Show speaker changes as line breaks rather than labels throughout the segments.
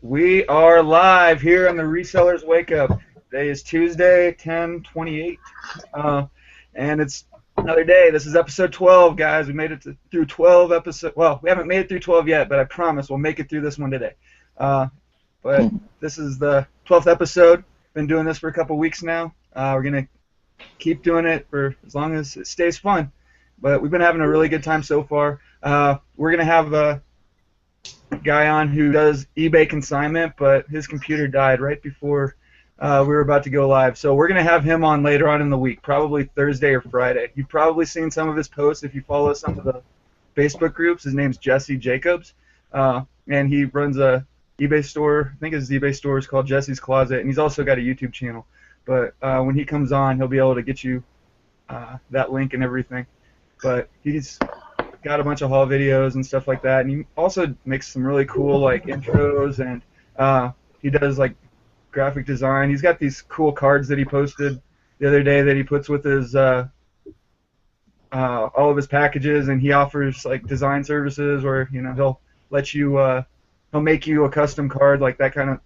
We are live here on the Resellers Wakeup. Today is Tuesday, 10/28, and it's another day. This is episode 12, guys. We made it through 12 episodes. Well, we haven't made it through 12 yet, but I promise we'll make it through this one today. But this is the 12th episode. Been doing this for a couple weeks now. We're going to keep doing it for as long as it stays fun. But we've been having a really good time so far. We're going to have a guy on who does eBay consignment, but his computer died right before we were about to go live. So we're going to have him on later on in the week, probably Thursday or Friday. You've probably seen some of his posts if you follow some of the Facebook groups. His name's Jesse Jacobs, and he runs a eBay store. I think his eBay store is called Jesse's Closet, and he's also got a YouTube channel. But when he comes on, he'll be able to get you that link and everything. But he's got a bunch of haul videos and stuff like that, and he also makes some really cool like intros, and he does like graphic design. He's got these cool cards that he posted the other day that he puts with his all of his packages, and he offers like design services where he'll let you he'll make you a custom card, like that kind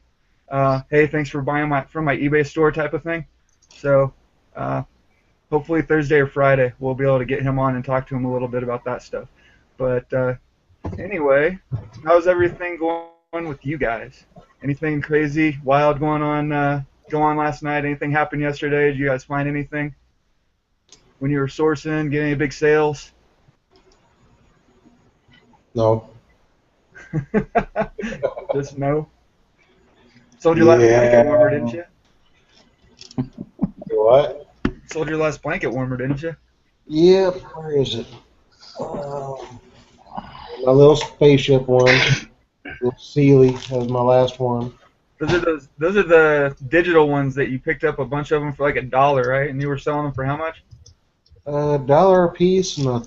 of hey, thanks for buying from my eBay store type of thing. So hopefully Thursday or Friday we'll be able to get him on and talk to him a little bit about that stuff. But anyway, how's everything going with you guys? Anything crazy, wild going on last night? Anything happened yesterday? Did you guys find anything when you were sourcing? Get any big sales?
No.
Just no? Sold your last blanket warmer, didn't you?
What?
Sold your last blanket warmer, didn't you?
Yep. Where is it? My little spaceship one. Little Sealy was my last one.
Those are the digital ones that you picked up a bunch of them for like $1, right? And you were selling them for how much?
$1 a piece, and I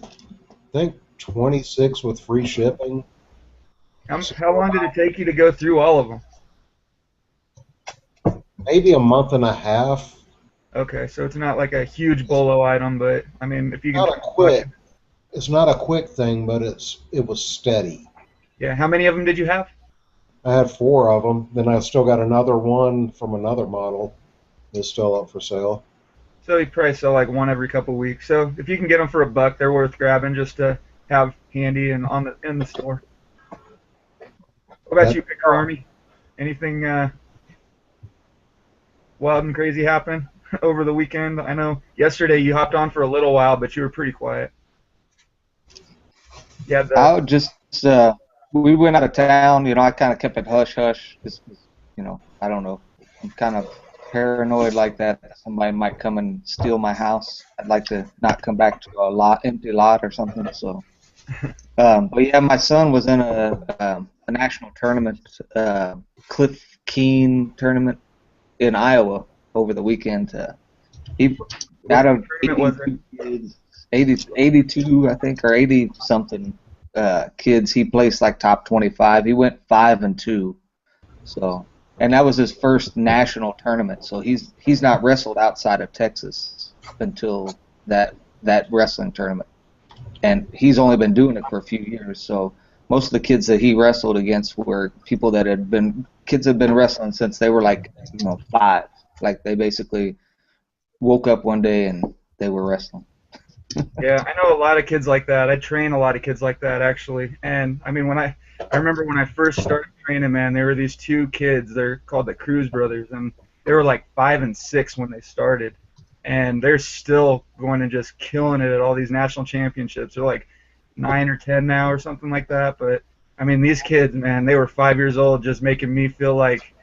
think 26 with free shipping.
How long did it take you to go through all of them?
Maybe a month and a half.
Okay, so it's not like a huge bolo item, but I mean, if you can.
It's not a quick thing, but it was steady.
Yeah. How many of them did you have?
I had 4 of them. Then I still got another one from another model. It's still up for sale.
So you probably sell like one every couple weeks. So if you can get them for $1, they're worth grabbing just to have handy and in the store. What about you, Picker Army? Anything wild and crazy happen over the weekend? I know yesterday you hopped on for a little while, but you were pretty quiet. Yeah.
I would just we went out of town. I kind of kept it hush hush. I don't know. I'm kind of paranoid like that. Somebody might come and steal my house. I'd like to not come back to a empty lot or something. So, but yeah, my son was in a national tournament, Cliff Keen tournament in Iowa over the weekend. He out of 82, I think, or 80 something kids. He placed like top 25. He went 5-2. So, and that was his first national tournament. So he's not wrestled outside of Texas until that wrestling tournament, and he's only been doing it for a few years. So most of the kids that he wrestled against were people that had been wrestling since they were like 5. Like they basically woke up one day and they were wrestling.
Yeah, I know a lot of kids like that. I train a lot of kids like that, actually. And I mean, I remember when I first started training, man, there were these 2 kids. They're called the Cruz brothers, and they were like 5 and 6 when they started, and they're still going and just killing it at all these national championships. They're like 9 or 10 now or something like that. But I mean, these kids, man, they were 5 years old, just making me feel like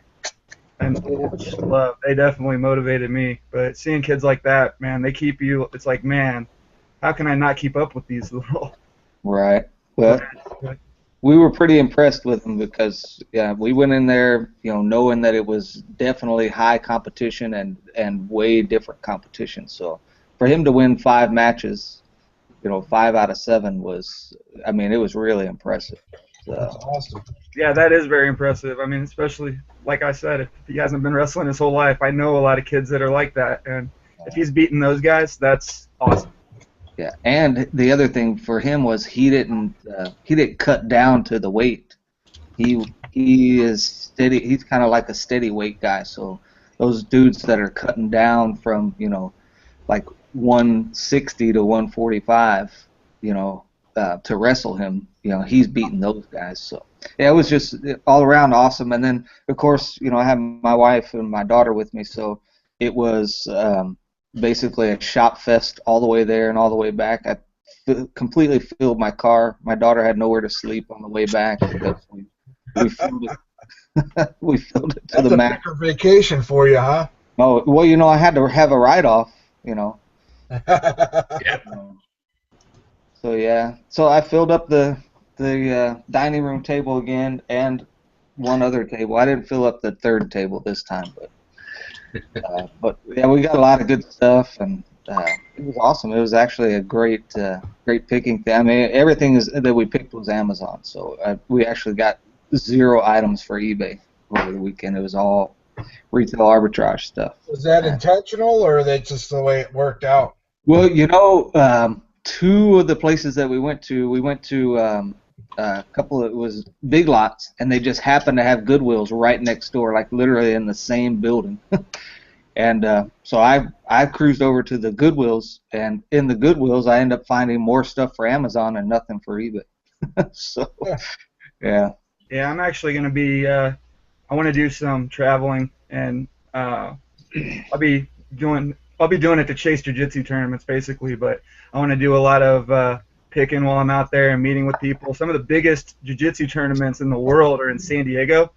an old schlub. They definitely motivated me. But seeing kids like that, man, they keep you. It's like, man, how can I not keep up with these little?
Right. Well, we were pretty impressed with them because we went in there, knowing that it was definitely high competition and way different competition. So for him to win 5 matches, 5 out of 7 was, I mean, it was really impressive. So.
That's awesome.
Yeah, that is very impressive. I mean, especially like I said, if he hasn't been wrestling his whole life, I know a lot of kids that are like that, and if he's beating those guys, that's awesome.
Yeah, and the other thing for him was he didn't cut down to the weight. He he is steady. He's kind of like a steady weight guy. So those dudes that are cutting down from, like 160 to 145, to wrestle him, he's beating those guys. So yeah, it was just all around awesome. And then of course, I have my wife and my daughter with me, so it was basically a shop fest all the way there and all the way back. I completely filled my car. My daughter had nowhere to sleep on the way back because we filled it. We filled it to
That's
the
a
max.
bigger vacation for you, huh?
Oh well, I had to have a write-off.
Yeah.
So yeah, so I filled up the dining room table again and one other table. I didn't fill up the third table this time, but yeah, we got a lot of good stuff, and it was awesome. It was actually a great picking thing. I mean, everything that we picked was Amazon, so we actually got 0 items for eBay over the weekend. It was all retail arbitrage stuff.
Was that intentional, or that's just the way it worked out?
Well, 2 of the places that we went to a couple of, it was Big Lots, and they just happened to have Goodwills right next door, like literally in the same building. And so I cruised over to the Goodwills, and in the Goodwills I ended up finding more stuff for Amazon and nothing for eBay. So, yeah.
Yeah, I'm actually going to be, I want to do some traveling, and I'll be doing it to chase jiu-jitsu tournaments, basically, but I want to do a lot of picking while I'm out there and meeting with people. Some of the biggest jiu-jitsu tournaments in the world are in San Diego,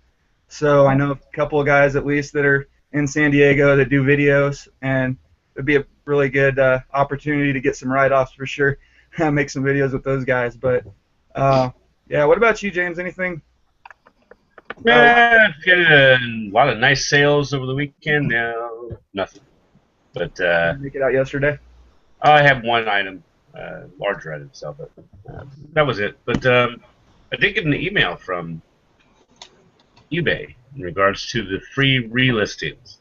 so I know a couple of guys at least that are in San Diego that do videos, and it'd be a really good opportunity to get some write-offs for sure, make some videos with those guys. But yeah, what about you, James? Anything?
Yeah, got a lot of nice sales over the weekend. No, nothing. But
Make it out yesterday.
I have one item, larger item sell, but that was it. But I did get an email from eBay in regards to the free relistings.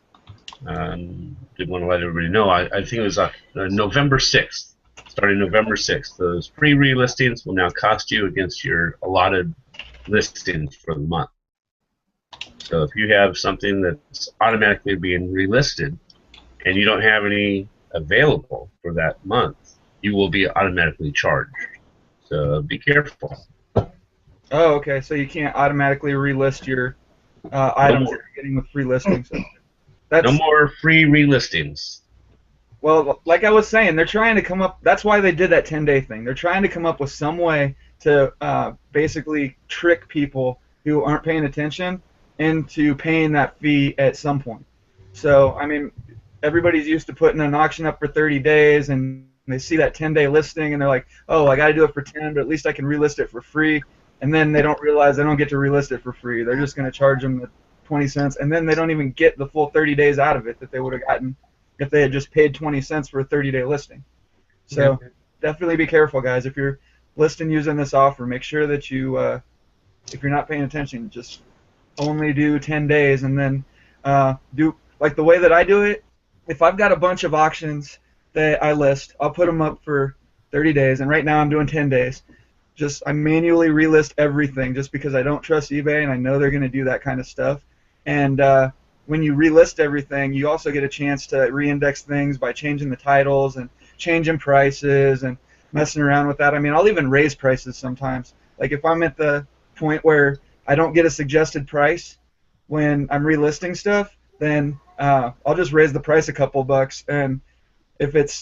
Did want to let everybody know. I think it was November 6th. Starting November 6th, those free relistings will now cost you against your allotted listings for the month. So if you have something that's automatically being relisted and you don't have any available for that month, you will be automatically charged. So be careful.
Oh, okay. So you can't automatically relist your items that you're getting with free listings. That's,
no more free relistings.
well, like I was saying, they're trying to come up. That's why they did that 10-day thing. They're trying to come up with some way to basically trick people who aren't paying attention into paying that fee at some point. So, I mean, everybody's used to putting an auction up for 30 days, and they see that 10-day listing, and they're like, oh, I got to do it for 10, but at least I can relist it for free. And then they don't realize they don't get to relist it for free. They're just going to charge them the 20 cents, and then they don't even get the full 30 days out of it that they would have gotten if they had just paid 20 cents for a 30-day listing. So definitely be careful, guys. If you're listing using this offer, make sure that you, if you're not paying attention, just only do 10 days, and then do like the way that I do it. If I've got a bunch of auctions that I list, I'll put them up for 30 days, and right now I'm doing 10 days. I manually relist everything just because I don't trust eBay, and I know they're going to do that kind of stuff. And when you relist everything, you also get a chance to reindex things by changing the titles and changing prices and messing around with that. I mean, I'll even raise prices sometimes. Like if I'm at the point where I don't get a suggested price when I'm relisting stuff, then I'll just raise the price a couple bucks. And if it's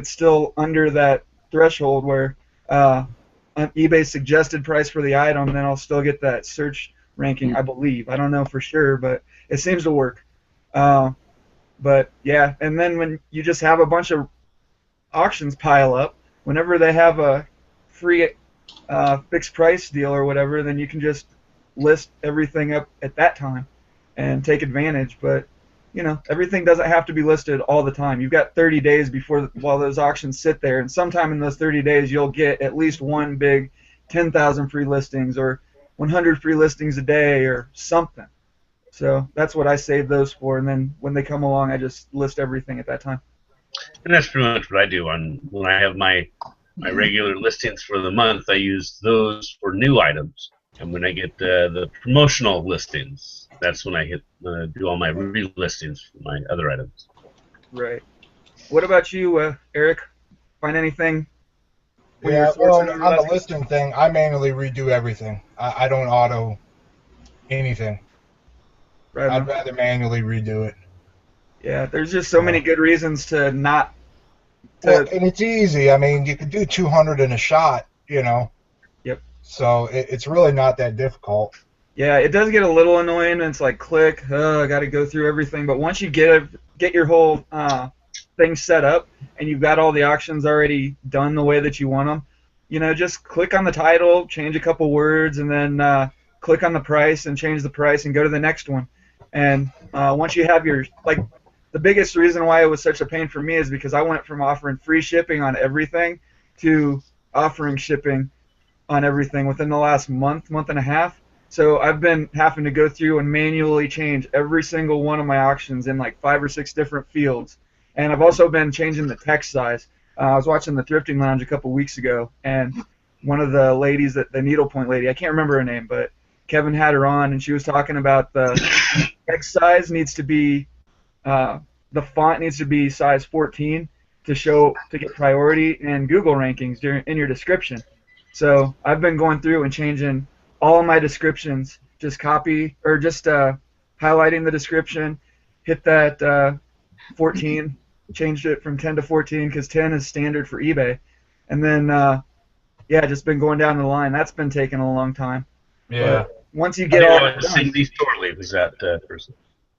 still under that threshold where eBay's suggested price for the item, then I'll still get that search ranking, I believe. I don't know for sure, but it seems to work. But yeah, and then when you just have a bunch of auctions pile up, whenever they have a free fixed price deal or whatever, then you can just list everything up at that time and take advantage. But everything doesn't have to be listed all the time. You've got 30 days while those auctions sit there, and sometime in those 30 days you'll get at least one big 10,000 free listings or 100 free listings a day or something. So that's what I save those for, and then when they come along, I just list everything at that time.
And that's pretty much what I do when I have my regular listings for the month. I use those for new items. And when I get the promotional listings, that's when I do all my relistings for my other items.
Right. What about you, Eric? Find anything when you're
Yeah, well,
sourcing or
on the
listing?
listing thing, I manually redo everything. I don't auto anything.
Right
I'd
on.
rather manually redo it.
Yeah, there's just so many
So,
good reasons to not
well,
to.
and it's easy. I mean, you could do 200 in a shot, you know.
Yep.
So it's really not that difficult.
Yeah, it does get a little annoying. And it's like click, I got to go through everything. But once you get your whole thing set up and you've got all the auctions already done the way that you want them, just click on the title, change a couple words, and then click on the price and change the price and go to the next one. And once you have your like, the biggest reason why it was such a pain for me is because I went from offering free shipping on everything to offering shipping on everything within the last month and a half. So I've been having to go through and manually change every single one of my auctions in like 5 or 6 different fields. And I've also been changing the text size. I was watching the Thrifting Lounge a couple weeks ago, and one of the ladies, the needlepoint lady, I can't remember her name, but Kevin had her on, and she was talking about the text size needs to be, the font needs to be size 14 to get priority in Google rankings in your description. So I've been going through and changing all of my descriptions, just copy or just highlighting the description, hit that 14, changed it from 10 to 14 because 10 is standard for eBay, and then yeah, just been going down the line. That's been taking a long time,
Yeah.
but once you
I
get
didn't
all
know
that done,
Cindy Storley was that person.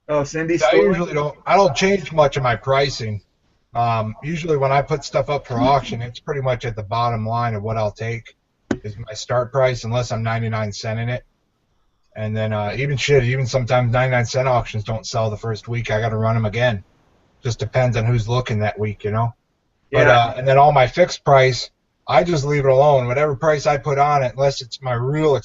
oh, Cindy
I
Story,
usually don't. I don't change much of my pricing. Usually when I put stuff up for auction, it's pretty much at the bottom line of what I'll take is my start price, unless I'm 99 cent in it. And then even sometimes 99 cent auctions don't sell the first week. I got to run them again. Just depends on who's looking that week, you know. But
yeah,
and then all my fixed price, I just leave it alone. Whatever price I put on it, unless it's my real,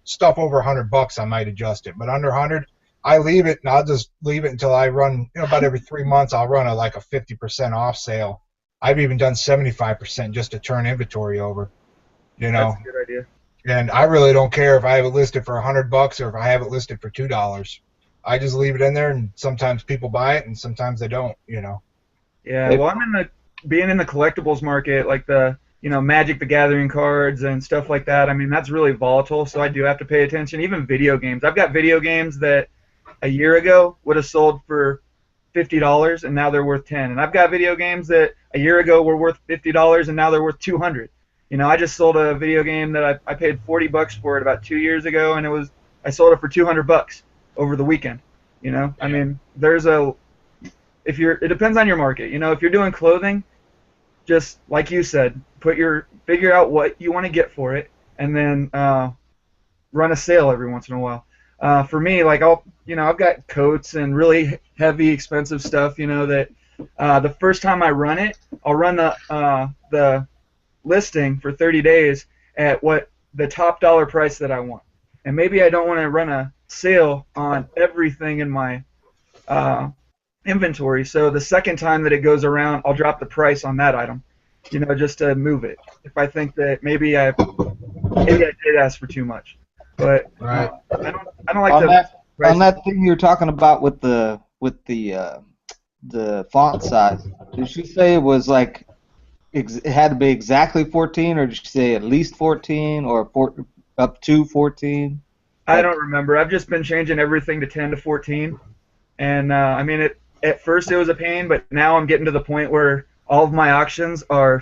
stuff over $100, I might adjust it. But under 100, I leave it, and I'll just leave it until I run. About every 3 months, I'll run like a 50% off sale. I've even done 75% just to turn inventory over. You
that's
know,
a good idea.
and I really don't care if I have it listed for $100 or if I have it listed for $2. I just leave it in there, and sometimes people buy it, and sometimes they don't. You know.
Yeah,
If
well, I'm in the being in the collectibles market, like the Magic the Gathering cards and stuff like that. I mean, that's really volatile, so I do have to pay attention. Even video games. I've got video games that a year ago would have sold for $50 and now they're worth 10. And I've got video games that a year ago were worth $50 and now they're worth 200. I just sold a video game that I paid $40 for it about 2 years ago, and I sold it for $200 over the weekend. I mean, there's a it depends on your market. If you're doing clothing, just like you said, figure out what you want to get for it, and then run a sale every once in a while. For me, like I've got coats and really heavy, expensive stuff. That the first time I run it, I'll run the listing for 30 days at what the top dollar price that I want, and maybe I don't want to run a sale on everything in my uh, inventory. So the second time that it goes around, I'll drop the price on that item, just to move it. If I think that maybe I did ask for too much, but
Right.
I don't like
on
to
that
price.
on that thing you're talking about with the font size, did she say it was like it had to be exactly 14, or did she say at least 14, or up to 14?
I
Like,
don't remember. I've just been changing everything to 10 to 14, and I mean at first it was a pain, but now I'm getting to the point where all of my auctions are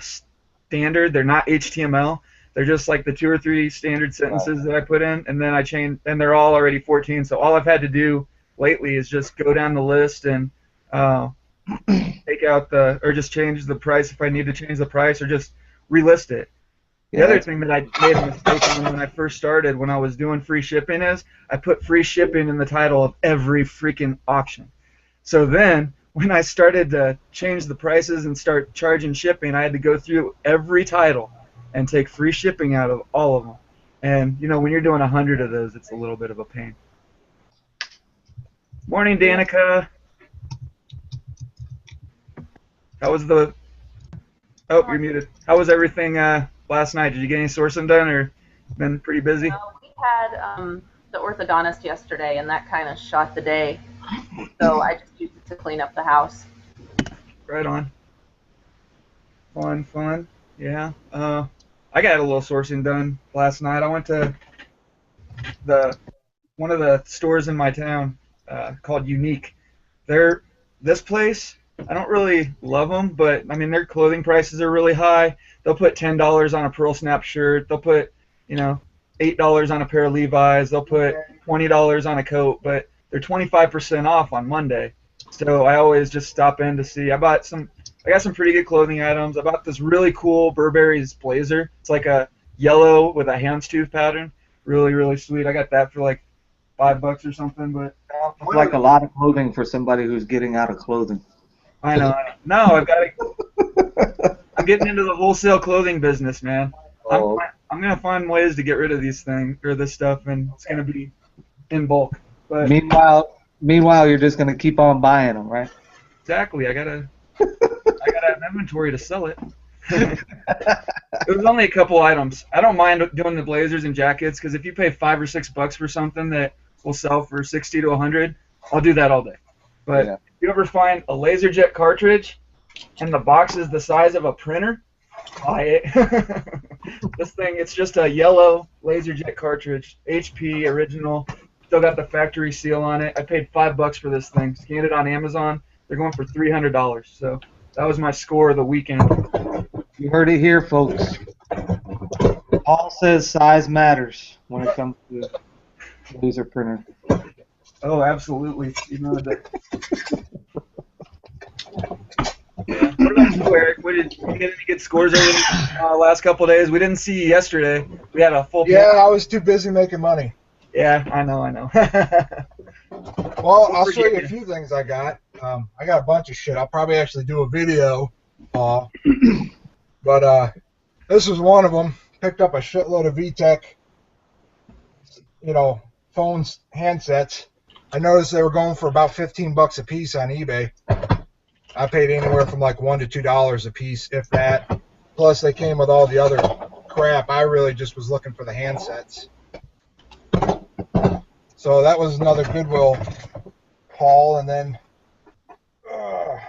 standard. They're not HTML. They're just like the 2 or 3 standard sentences that I put in, and then I change, and they're all already 14. So all I've had to do lately is just go down the list and uh, take out or just change the price if I need to change the price, or just relist it. The
yeah,
other
that's
thing that I made a mistake on when I first started, when I was doing free shipping, is I put free shipping in the title of every freaking auction. So then, when I started to change the prices and start charging shipping, I had to go through every title and take free shipping out of all of them. And when you're doing 100 of those, it's a little bit of a pain. Morning,
yeah.
Danica. How was the? Oh, you're muted. How was everything last night? Did you get any sourcing done, or been pretty busy?
had the orthodontist yesterday, and that kind of shot the day. So I just used it to clean up the house.
Right on. Fun. Yeah. I got a little sourcing done last night. I went to one of the stores in my town called Unique. This place, I don't really love them, but I mean their clothing prices are really high. They'll put $10 on a pearl snap shirt. They'll put $8 on a pair of Levi's. They'll put $20 on a coat, but they're 25% off on Monday. So I always just stop in to see. I got some pretty good clothing items. I bought this really cool Burberry's blazer. It's like a yellow with a houndstooth pattern. Really sweet. I got that for like $5 or something, but
It's like a lot of clothing for somebody who's getting out of clothing.
I know. No, I'm getting into the wholesale clothing business, man.
Oh.
I'm gonna find ways to get rid of these things or this stuff, and it's gonna be in bulk. But
Meanwhile, you're just gonna keep on buying them, right?
exactly, I gotta have inventory to sell it. It was only a couple items. I don't mind doing the blazers and jackets because if you pay $5 or $6 for something that will sell for 60 to 100, I'll do that all day. But if you ever find a LaserJet cartridge and the box is the size of a printer, buy it. This thing, it's just a yellow LaserJet cartridge, HP original. Still got the factory seal on it. I paid $5 for this thing. Scanned it on Amazon. They're going for $300. So that was my score of the weekend.
You heard it here, folks. Paul says size matters when it comes to laser printer.
Oh, absolutely. You know that. Yeah. What about you, Eric? Did you get any good scores over the last couple of days? We didn't see you yesterday. We had a full.
Yeah, I was too busy making money.
Yeah, I know.
Well, I'll show you a few things I got. I got a bunch of shit. I'll probably actually do a video, but this was one of them. Picked up a shitload of VTech, phones, handsets. I noticed they were going for about $15 a piece on eBay. I paid anywhere from like $1 to $2 a piece, if that. Plus, they came with all the other crap. I really just was looking for the handsets. So that was another Goodwill haul. And then I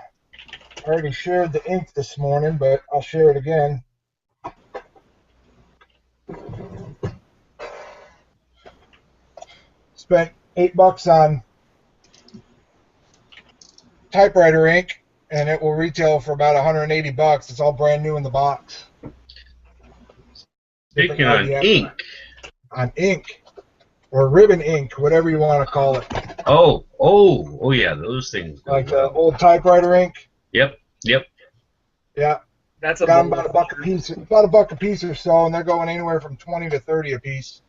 already shared the ink this morning, but I'll share it again. Spent $8 on typewriter ink, and it will retail for about $180. It's all brand new in the box.
Speaking on ink.
On ink, or ribbon ink, whatever you want to call it.
Oh yeah, those things.
Like the old typewriter ink.
Yep.
Yeah.
That's
got them about $1 a piece. About $1 a piece or so, and they're going anywhere from 20 to 30 a piece.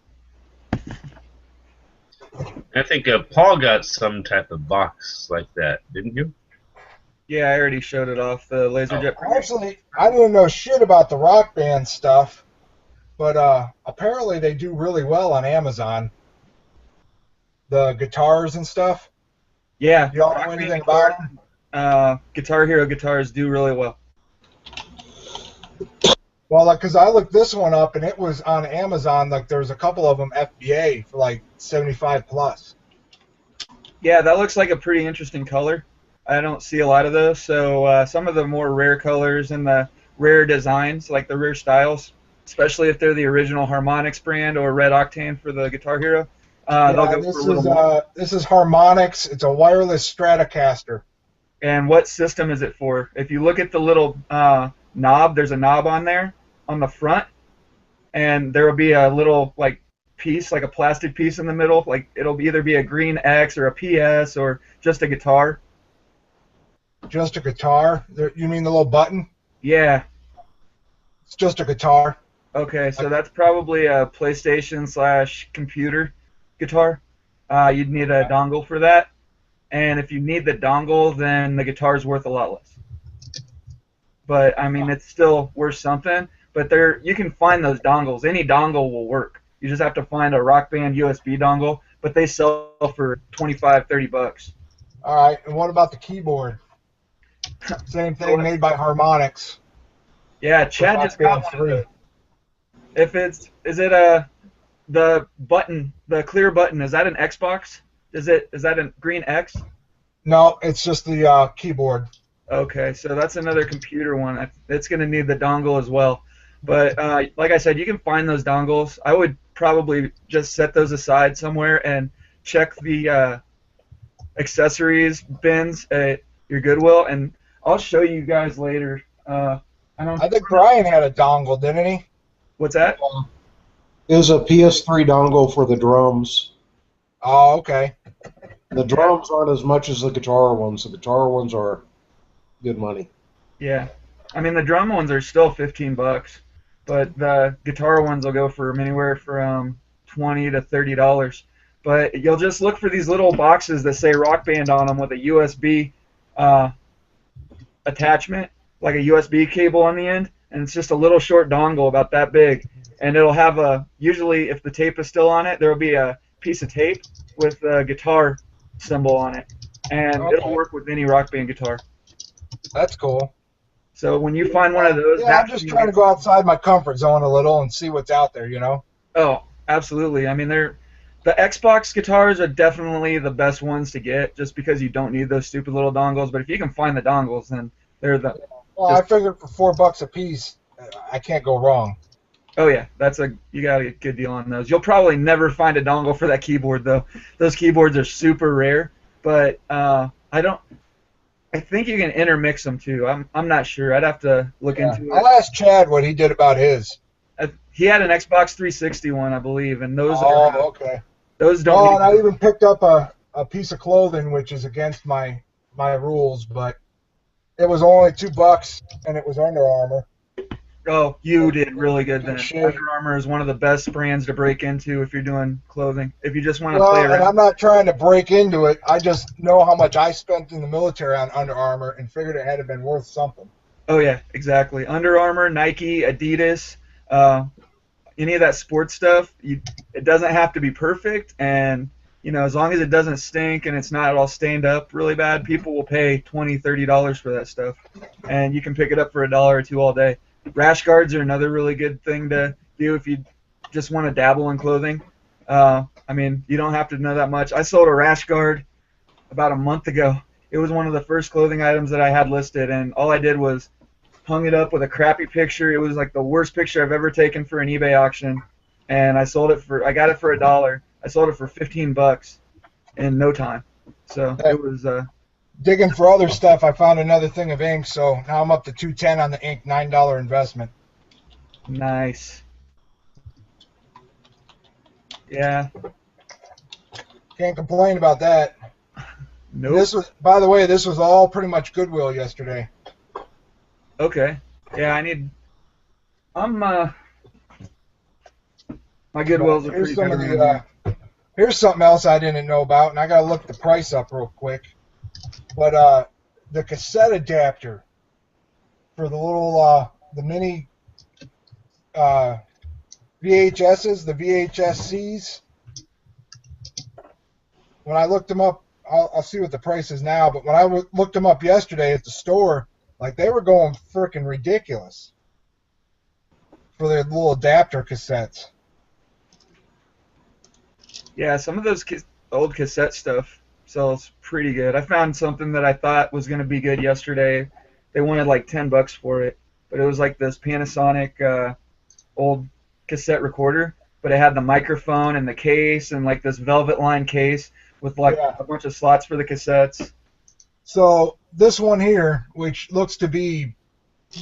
I think Paul got some type of box like that, didn't you?
Yeah, I already showed it off. The LaserJet.
Actually, I didn't know shit about the Rock Band stuff, but apparently they do really well on Amazon. The guitars and stuff.
Yeah.
You don't know anything about them?
Guitar Hero guitars do really well.
Well, because I looked this one up, and it was on Amazon. Like, there was a couple of them FBA for like 75 plus.
Yeah, that looks like a pretty interesting color. I don't see a lot of those. So some of the more rare colors and the rare designs, like the rare styles, especially if they're the original Harmonix brand or Red Octane for the Guitar Hero, they'll go for a little more.
This is Harmonix. It's a wireless Stratocaster.
And what system is it for? If you look at the little knob, there's a knob on there on the front, and there will be a little piece, like a plastic piece in the middle. Like it'll either be a green X or a PS or just a guitar.
Just a guitar? You mean the little button?
Yeah.
It's just a guitar.
Okay, so that's probably a PlayStation/computer guitar. You'd need a dongle for that. And if you need the dongle, then the guitar's worth a lot less. But, I mean, it's still worth something. But you can find those dongles. Any dongle will work. You just have to find a Rock Band USB dongle. But they sell for $25, $30.
All right, and what about the keyboard? Same thing, made by Harmonix.
Yeah, Chad just got one of those. Is it a the button, the clear button, is that an Xbox? Is that a green X?
No, it's just the keyboard.
Okay, so that's another computer one. It's going to need the dongle as well. But like I said, you can find those dongles. I would probably just set those aside somewhere and check the accessories bins at your Goodwill, and I'll show you guys later.
I think Brian had a dongle, didn't he?
What's that?
It was a PS3 dongle for the drums.
Oh, okay.
The drums aren't as much as the guitar ones. The guitar ones are good money.
Yeah, I mean the drum ones are still $15, but the guitar ones will go from anywhere from $20 to $30. But you'll just look for these little boxes that say Rock Band on them with a USB attachment, like a USB cable on the end, and it's just a little short dongle about that big, and it'll have usually if the tape is still on it, there will be a piece of tape with a guitar symbol on it, and it'll work with any Rock Band guitar.
That's cool.
So when you find one of those,
yeah, I'm just trying to go outside my comfort zone a little and see what's out there, you know?
Oh, absolutely. I mean, the Xbox guitars are definitely the best ones to get, just because you don't need those stupid little dongles. But if you can find the dongles, then they're the.
Well, I figured for $4 a piece, I can't go wrong.
Oh yeah, you got a good deal on those. You'll probably never find a dongle for that keyboard though. Those keyboards are super rare, but I think you can intermix them too. I'm not sure. I'd have to look into it.
I'll ask Chad what he did about his.
He had an Xbox 360 one, I believe, and those
okay.
Those don't.
Oh, and I even picked up a piece of clothing, which is against my rules, but it was only $2, and it was Under Armour.
Oh, you did really good then.
Shit.
Under Armour is one of the best brands to break into if you're doing clothing. If you just want to
Well,
play
and
around.
I'm not trying to break into it. I just know how much I spent in the military on Under Armour and figured it had to been worth something.
Oh yeah, exactly. Under Armour, Nike, Adidas, any of that sports stuff. It doesn't have to be perfect, and as long as it doesn't stink and it's not all stained up really bad, people will pay $20, $30 for that stuff, and you can pick it up for $1 or $2 all day. Rash guards are another really good thing to do if you just want to dabble in clothing. I mean, you don't have to know that much. I sold a rash guard about a month ago. It was one of the first clothing items that I had listed, and all I did was hung it up with a crappy picture. It was like the worst picture I've ever taken for an eBay auction, and I got it for $1. I sold it for $15 in no time. So it was.
Digging for other stuff, I found another thing of ink, so now I'm up to $2.10 on the ink, $9 investment.
Nice. Yeah.
Can't complain about that.
Nope.
By the way, this was all pretty much Goodwill yesterday.
Okay. Yeah, my Goodwills are pretty good.
Here's something else I didn't know about, and I gotta look the price up real quick. But the cassette adapter for the little the mini VHSs, the VHSCs. When I looked them up, I'll see what the price is now. But when I looked them up yesterday at the store, like they were going freaking ridiculous for their little adapter cassettes.
Yeah, some of those old cassette stuff sells pretty good. I found something that I thought was going to be good yesterday. They wanted like $10 for it, but it was like this Panasonic old cassette recorder, but it had the microphone and the case and like this velvet lined case with like a bunch of slots for the cassettes.
So this one here, which looks to be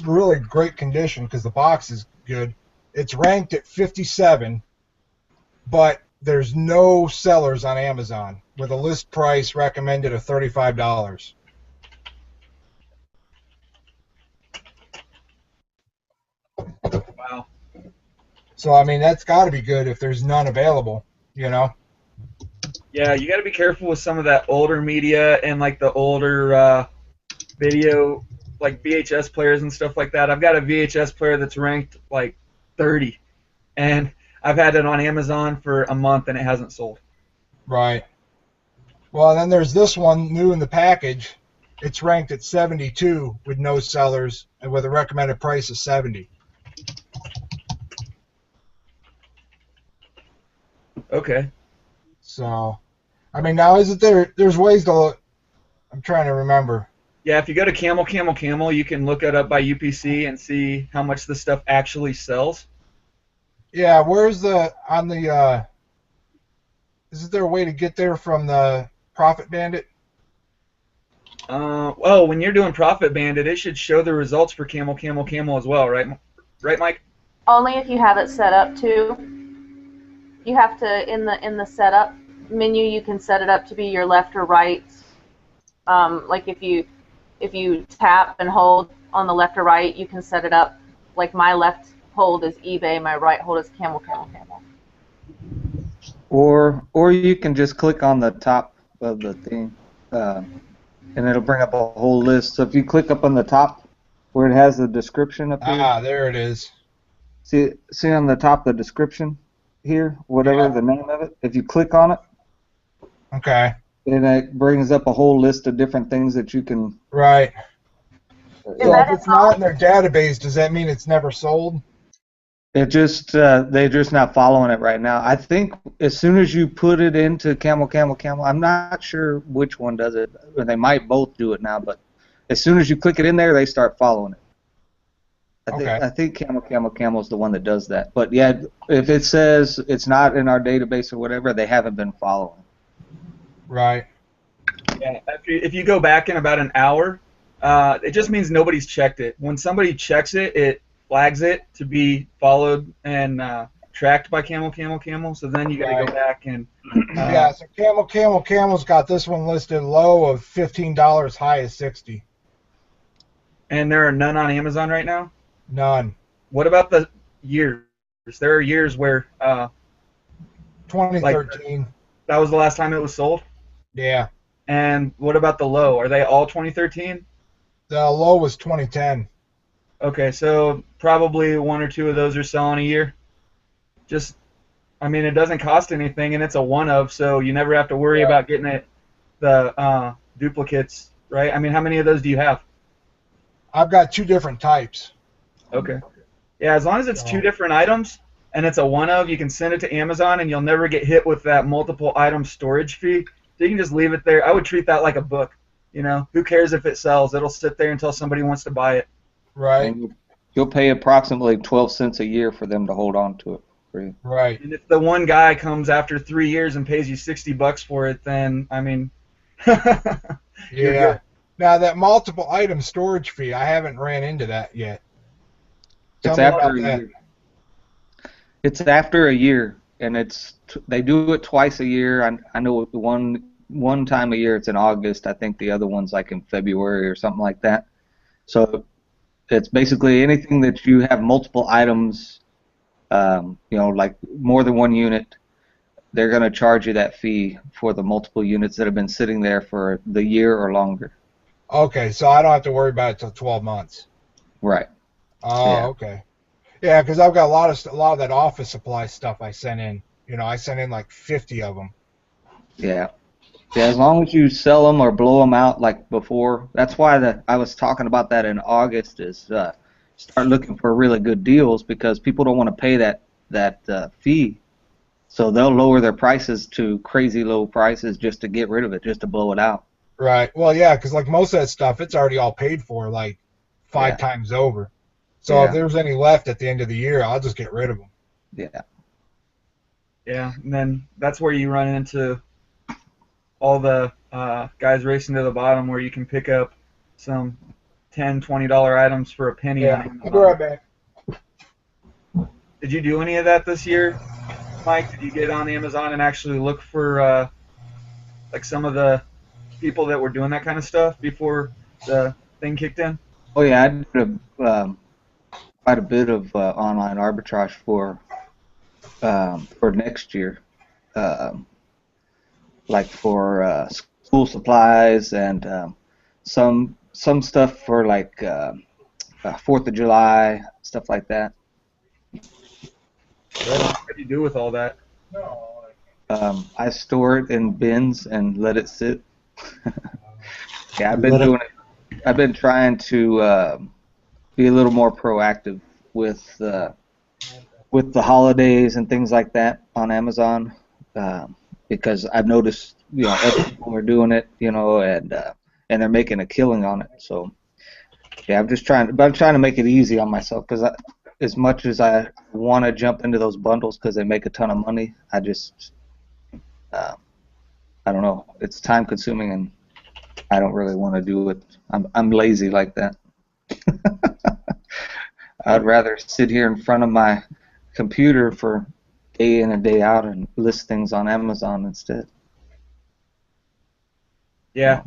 really great condition because the box is good, it's ranked at 57, but there's no sellers on Amazon with a list price recommended of $35.
Wow.
So, I mean, that's got to be good if there's none available,
Yeah, you got to be careful with some of that older media and like the older video, like VHS players and stuff like that. I've got a VHS player that's ranked like 30, and I've had it on Amazon for a month and it hasn't sold.
Right. Well, then there's this one new in the package. It's ranked at 72 with no sellers and with a recommended price of 70.
Okay.
So, I mean, now isn't there's ways to, I'm trying to remember.
Yeah, if you go to Camel Camel Camel, you can look it up by UPC and see how much the stuff actually sells.
Yeah, where's on the, isn't there a way to get there from the Profit Bandit?
Oh, when you're doing Profit Bandit, it should show the results for Camel Camel Camel as well, right? Right, Mike?
Only if you have it set up to. You have to in the setup menu. You can set it up to be your left or right. Like if you tap and hold on the left or right, you can set it up. Like my left hold is eBay, my right hold is Camel Camel Camel.
Or you can just click on the top of the thing, and it'll bring up a whole list. So if you click up on the top where it has the description up here,
Ah, there it is.
see on the top the description here, whatever
Yeah.
the name of it. If you click on it,
Okay.
and it brings up a whole list of different things that you can.
Right.
Is
So
that
if it's not in their database, does that mean it's never sold?
It just they're just not following it right now. I think as soon as you put it into Camel Camel Camel, I'm not sure which one does it. They might both do it now, but as soon as you click it in there, they start following it.
Okay.
I think Camel Camel Camel is the one that does that. But yeah, if it says it's not in our database or whatever, they haven't been following.
Right.
Yeah. If you go back in about an hour, it just means nobody's checked it. When somebody checks it, it flags it to be followed and tracked by Camel Camel Camel. So then you got to
Right.
go back and
Yeah, so Camel's got this one listed low of $15, high of 60.
and there are none on Amazon right now.
None.
What about the years? There are years where
2013.
that was the last time it was sold.
Yeah.
And what about the low? Are they all 2013?
The low was 2010.
Okay, so probably one or two of those are selling a year. Just, I mean, it doesn't cost anything, and it's a one of, so you never have to worry
Yeah.
about getting the duplicates, right? I mean, how many of those do you have?
I've got two different types.
Okay. Yeah, as long as it's two different items and it's a one of, you can send it to Amazon and you'll never get hit with that multiple item storage fee. So you can just leave it there. I would treat that like a book. You know, who cares if it sells? It'll sit there until somebody wants to buy it.
Right.
And you'll pay approximately 12 cents a year for them to hold on to it for you.
Right.
And if the one guy comes after 3 years and pays you $60 for it, then I mean, you're
Yeah.
good.
Now that multiple item storage fee, I haven't ran into that yet. Tell
It's
me
after
about
a
that.
year. It's after a year, and they do it twice a year. I know one time a year it's in August. I think the other one's like in February or something like that. So it's basically anything that you have multiple items, like more than one unit. They're going to charge you that fee for the multiple units that have been sitting there for the year or longer.
Okay, so I don't have to worry about it till 12 months.
Right.
Oh,
Yeah.
okay. Yeah, because I've got a lot of that office supply stuff I sent in. I sent in like 50 of them.
Yeah. Yeah, as long as you sell them or blow them out like before. That's why I was talking about that in August is start looking for really good deals because people don't want to pay that fee. So they'll lower their prices to crazy low prices just to get rid of it, just to blow it out.
Right. Well, yeah, because like most of that stuff, it's already all paid for, like five times over. So
Yeah.
if there's any left at the end of the year, I'll just get rid of them.
Yeah.
Yeah, and then that's where you run into all the guys racing to the bottom where you can pick up some $10, $20 items for a penny on
Yeah.
Amazon.
I'll be right back.
Did you do any of that this year, Mike? Did you get on Amazon and actually look for like some of the people that were doing that kind of stuff before the thing kicked in?
Oh yeah, I did quite a bit of online arbitrage for next year, like for school supplies and some stuff for like 4th of July, stuff like that.
What do you do with all that?
I store it in bins and let it sit. Yeah, I've been doing it. I've been trying to be a little more proactive with the holidays and things like that on Amazon. because I've noticed, other people are doing it, and they're making a killing on it. So yeah, I'm trying to make it easy on myself because as much as I want to jump into those bundles because they make a ton of money, I just I don't know. It's time consuming and I don't really want to do it. I'm lazy like that. I'd rather sit here in front of my computer for day in and day out and list things on Amazon instead.
Yeah.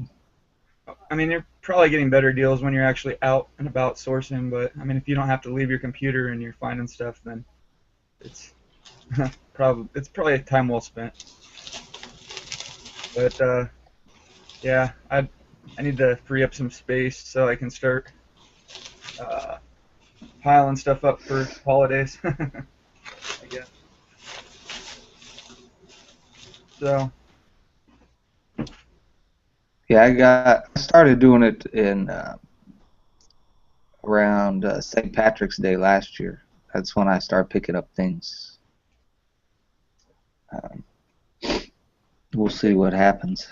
I mean, you're probably getting better deals when you're actually out and about sourcing, but I mean, if you don't have to leave your computer and you're finding stuff, then it's probably a time well spent. But yeah, I need to free up some space so I can start piling stuff up for holidays, I guess. So
Yeah, I started doing it in around St. Patrick's Day last year. That's when I started picking up things. We'll see what happens.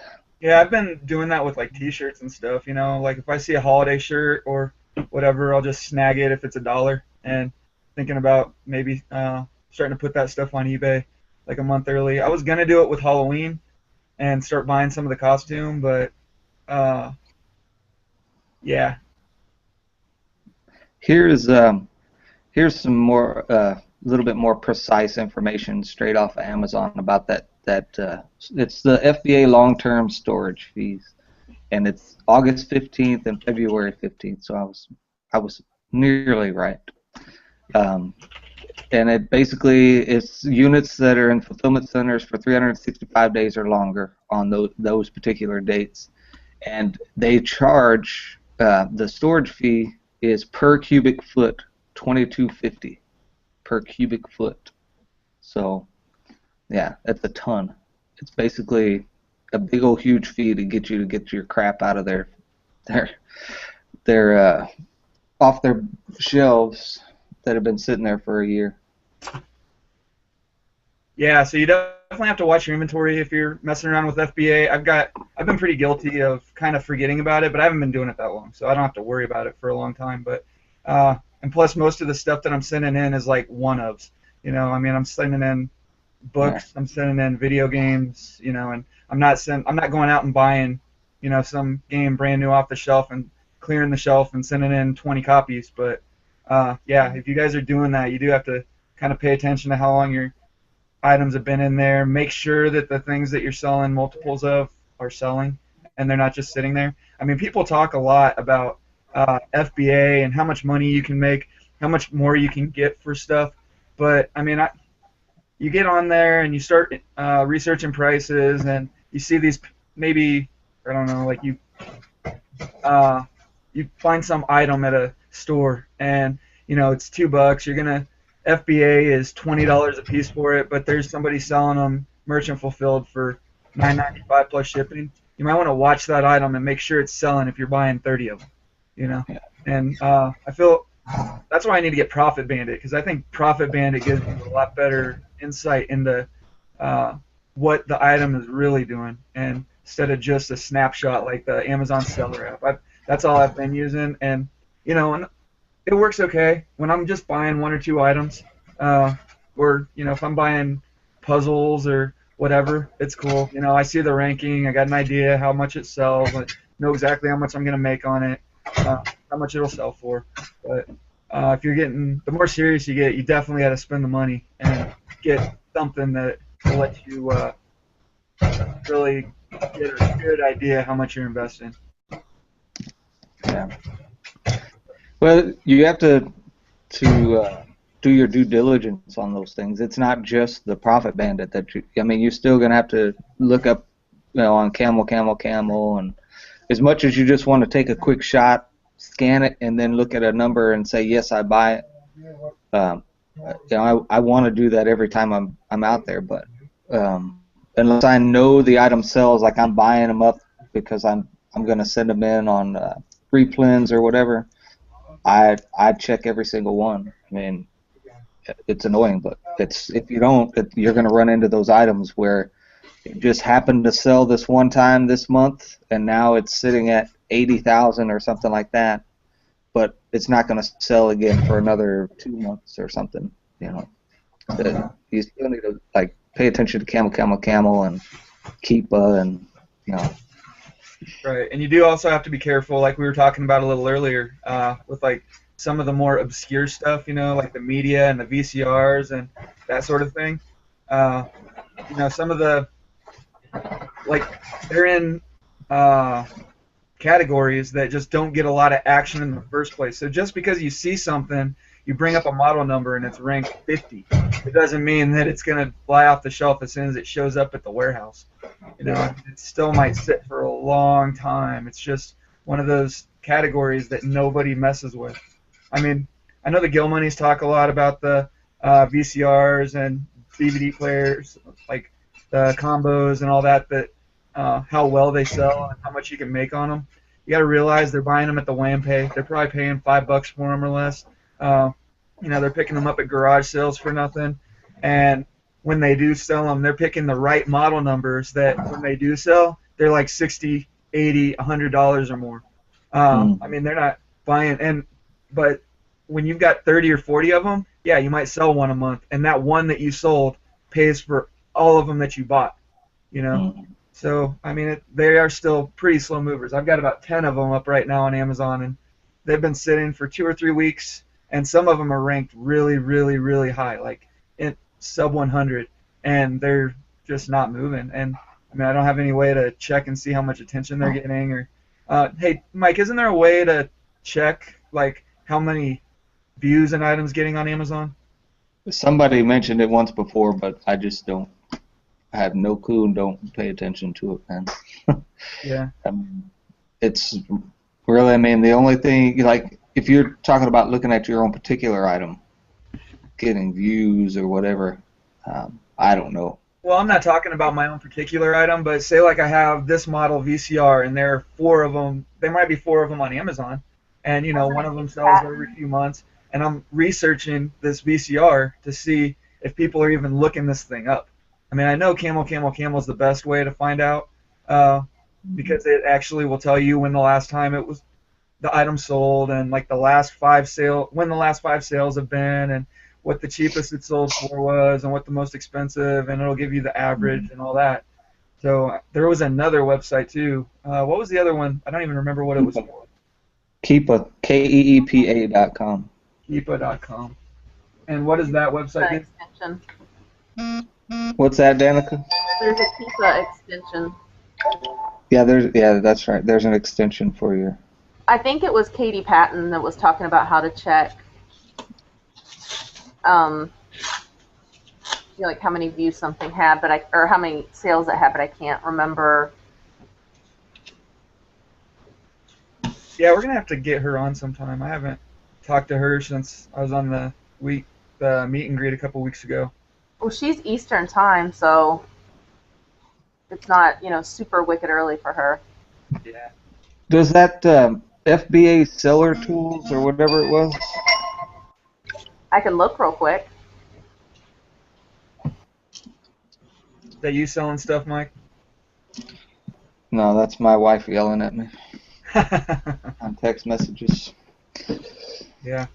yeah, I've been doing that with like T-shirts and stuff. Like if I see a holiday shirt or whatever, I'll just snag it if it's $1. And thinking about maybe starting to put that stuff on eBay like a month early. I was gonna do it with Halloween and start buying some of the costume, but yeah,
Here's some more little bit more precise information straight off of Amazon about that it's the FBA long-term storage fees, and it's August 15th and February 15th. So I was nearly right. And it basically it's units that are in fulfillment centers for 365 days or longer on those particular dates, and they charge the storage fee is per cubic foot $22.50 per cubic foot. So yeah, that's a ton. It's basically a big old huge fee to get your crap out of their off their shelves that have been sitting there for a year.
yeah. So you definitely have to watch your inventory if you're messing around with FBA. I've been pretty guilty of kind of forgetting about it, but I haven't been doing it that long, so I don't have to worry about it for a long time. But and plus, most of the stuff that I'm sending in is like one-ofs. I mean, I'm sending in books, I'm sending in video games, and I'm not going out and buying, some game brand new off the shelf and clearing the shelf and sending in 20 copies. But yeah, if you guys are doing that, you do have to kind of pay attention to how long your items have been in there. Make sure that the things that you're selling multiples of are selling and they're not just sitting there. I mean, people talk a lot about FBA and how much money you can make, how much more you can get for stuff. But I mean, you get on there and you start researching prices, and you see these maybe, I don't know, like you find some item at a store and it's $2. You're gonna FBA is $20 a piece for it, but there's somebody selling them merchant fulfilled for $9.95 plus shipping. You might want to watch that item and make sure it's selling if you're buying 30 of them.
Yeah.
And I feel that's why I need to get Profit Bandit, because I think Profit Bandit gives you a lot better insight into what the item is really doing, and instead of just a snapshot like the Amazon Seller app. That's all I've been using, and and it works okay when I'm just buying one or two items, or if I'm buying puzzles or whatever, it's cool. I see the ranking, I got an idea how much it sells, I know exactly how much I'm gonna make on it, how much it'll sell for. But if you're getting, the more serious you get, you definitely got to spend the money and get something that will let you really get a good idea how much you're investing.
Yeah. Well, you have to do your due diligence on those things. It's not just the Profit Bandit you're still gonna have to look up, on Camel, and as much as you just want to take a quick shot, scan it, and then look at a number and say yes, I buy it. I want to do that every time I'm out there, but unless I know the item sells, like I'm buying them up because I'm gonna send them in on replens or whatever, I check every single one. I mean, it's annoying, but if you don't, you're going to run into those items where it just happened to sell this one time this month, and now it's sitting at 80,000 or something like that, but it's not going to sell again for another 2 months or something. You know, you still need to like pay attention to camel, and Keepa, and you know.
Right, and you do also have to be careful, like we were talking about a little earlier, with like some of the more obscure stuff, like the media and the VCRs and that sort of thing. Some of the like they're in categories that just don't get a lot of action in the first place. So just because you see something, you bring up a model number and it's ranked 50, it doesn't mean that it's going to fly off the shelf as soon as it shows up at the warehouse. It still might sit for a long time. It's just one of those categories that nobody messes with. I mean, I know the Gill Moneys talk a lot about the VCRs and DVD players, like the combos and all that, how well they sell and how much you can make on them. You got to realize they're buying them at the WAM pay. They're probably paying $5 for them or less. They're picking them up at garage sales for nothing. And when they do sell them, they're picking the right model numbers that when they do sell, they're like $60, $80, $100 or more. I mean, they're not buying. But when you've got 30 or 40 of them, yeah, you might sell one a month. And that one that you sold pays for all of them that you bought, So, I mean, they are still pretty slow movers. I've got about 10 of them up right now on Amazon, and they've been sitting for 2 or 3 weeks, and some of them are ranked really, really, really high, like in sub 100, and they're just not moving. And, I mean, I don't have any way to check and see how much attention they're getting. Or, hey, Mike, isn't there a way to check, like, how many views an item's getting on Amazon?
Somebody mentioned it once before, but I just don't. I have no clue and don't pay attention to it, man.
Yeah.
It's really, I mean, the only thing, like, if you're talking about looking at your own particular item, getting views or whatever, I don't know.
Well, I'm not talking about my own particular item, but say like I have this model VCR, and there are 4 of them. There might be 4 of them on Amazon, and one of them sells every few months. And I'm researching this VCR to see if people are even looking this thing up. I mean, I know camel is the best way to find out because it actually will tell you when the last time it was the item sold, and like when the last 5 sales have been, and what the cheapest it sold for was, and what the most expensive, and it'll give you the average and all that. So there was another website too. What was the other one? I don't even remember what it was for.
Keepa, Keepa.com.
Keepa.com. And what is that website?
Extension.
What's that, Danica?
There's a Keepa extension.
Yeah, that's right. There's an extension for your.
I think it was Katie Patton that was talking about how to check, like how many views something had, or how many sales it had, but I can't remember.
Yeah, we're gonna have to get her on sometime. I haven't talked to her since I was on the meet and greet a couple weeks ago.
Well, she's Eastern time, so it's not, super wicked early for her.
Yeah.
Does that FBA seller tools or whatever it was?
I can look real quick.
Is that you selling stuff, Mike?
No, that's my wife yelling at me on text messages.
Yeah.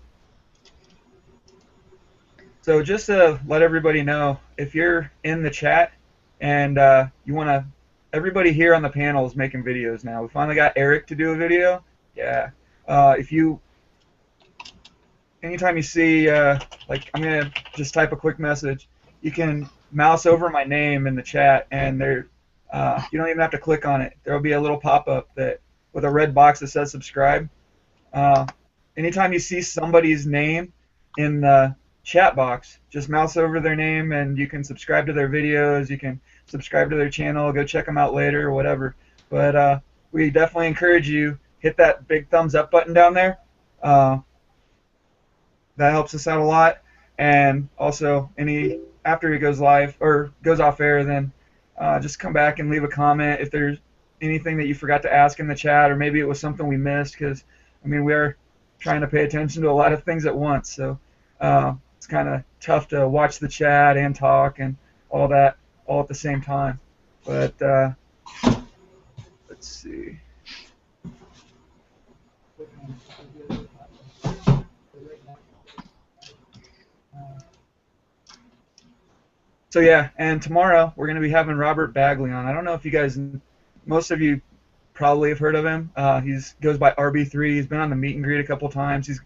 So just to let everybody know, if you're in the chat and you want to, everybody here on the panel is making videos now. We finally got Eric to do a video. Yeah. Anytime you see, like, I'm going to just type a quick message, you can mouse over my name in the chat, and you don't even have to click on it. There will be a little pop-up with a red box that says subscribe. Anytime you see somebody's name in the chat box, just mouse over their name, and you can subscribe to their videos, you can subscribe to their channel, go check them out later or whatever. But we definitely encourage you, hit that big thumbs up button down there. That helps us out a lot. And also, after it goes live or goes off air, then just come back and leave a comment if there's anything that you forgot to ask in the chat, or maybe it was something we missed, because I mean, we are trying to pay attention to a lot of things at once. So it's kind of tough to watch the chat and talk and all that all at the same time. But let's see. So yeah, and tomorrow we're going to be having Robert Bagley on. I don't know if you guys, most of you probably have heard of him. He's goes by RB3. He's been on the meet and greet a couple times. He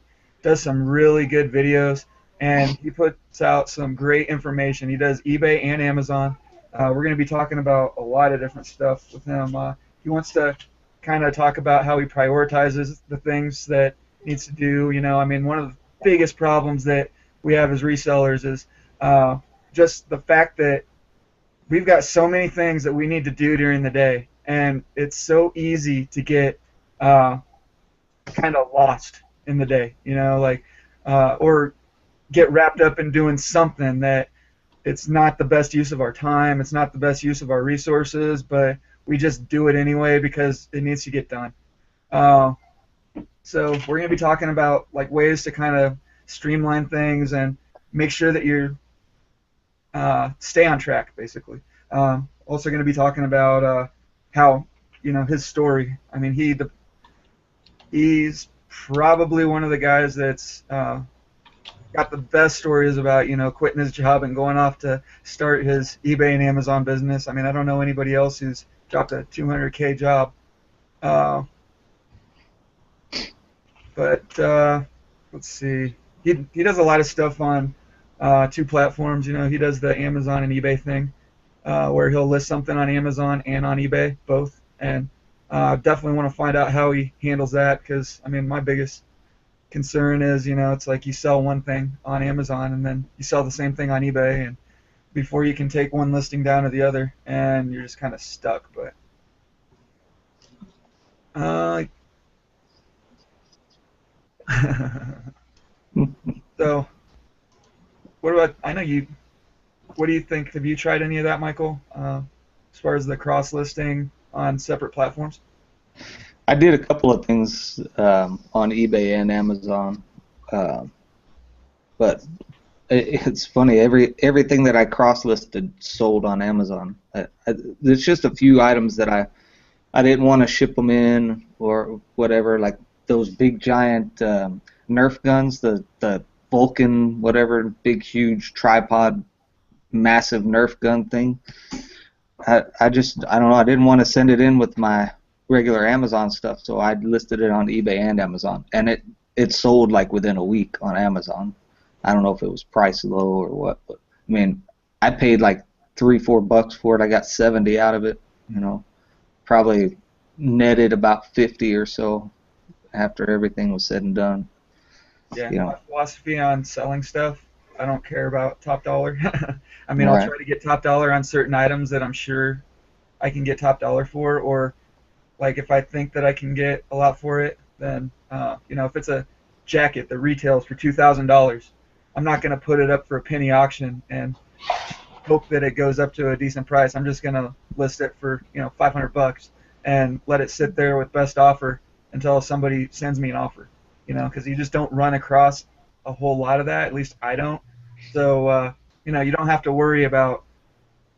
does some really good videos, and he puts out some great information. He does eBay and Amazon. We're going to be talking about a lot of different stuff with him. He wants to kind of talk about how he prioritizes the things that he needs to do. You know, I mean, one of the biggest problems that we have as resellers is just the fact that we've got so many things that we need to do during the day, and it's so easy to get kind of lost in the day, you know, like or get wrapped up in doing something that it's not the best use of our time, it's not the best use of our resources, but we just do it anyway because it needs to get done. So we're going to be talking about like ways to kind of streamline things and make sure that you're stay on track, basically. Also going to be talking about how, you know, his story. I mean, he's probably one of the guys that's got the best stories about, you know, quitting his job and going off to start his eBay and Amazon business. I mean, I don't know anybody else who's dropped a $200K job. But let's see. He does a lot of stuff on two platforms. You know, he does the Amazon and eBay thing, where he'll list something on Amazon and on eBay, both. And definitely want to find out how he handles that, because I mean, my biggest concern is, you know, it's like you sell one thing on Amazon and then you sell the same thing on eBay, and before you can take one listing down to the other, and you're just kind of stuck. But so, what about? I know you. What do you think? Have you tried any of that, Michael? As far as the cross listing on separate platforms?
I did a couple of things on eBay and Amazon, but it's funny. Everything that I cross-listed sold on Amazon. There's just a few items that I didn't want to ship them in or whatever, like those big giant Nerf guns, the Vulcan whatever, big huge tripod, massive Nerf gun thing. I don't know. I didn't want to send it in with my regular Amazon stuff, so I listed it on eBay and Amazon, and it sold like within a week on Amazon. I don't know if it was price low or what, but I mean, I paid like $3-4 for it. I got 70 out of it. You know, probably netted about 50 or so after everything was said and done.
Yeah,
You know.
my philosophy on selling stuff, I don't care about top dollar. I mean, I'll try to get top dollar on certain items that I'm sure I can get top dollar for, or like if I think that I can get a lot for it, then you know, if it's a jacket that retails for $2,000, I'm not going to put it up for a penny auction and hope that it goes up to a decent price. I'm just going to list it for, you know, $500 and let it sit there with best offer until somebody sends me an offer. You know, because you just don't run across a whole lot of that. At least I don't. So you know, you don't have to worry about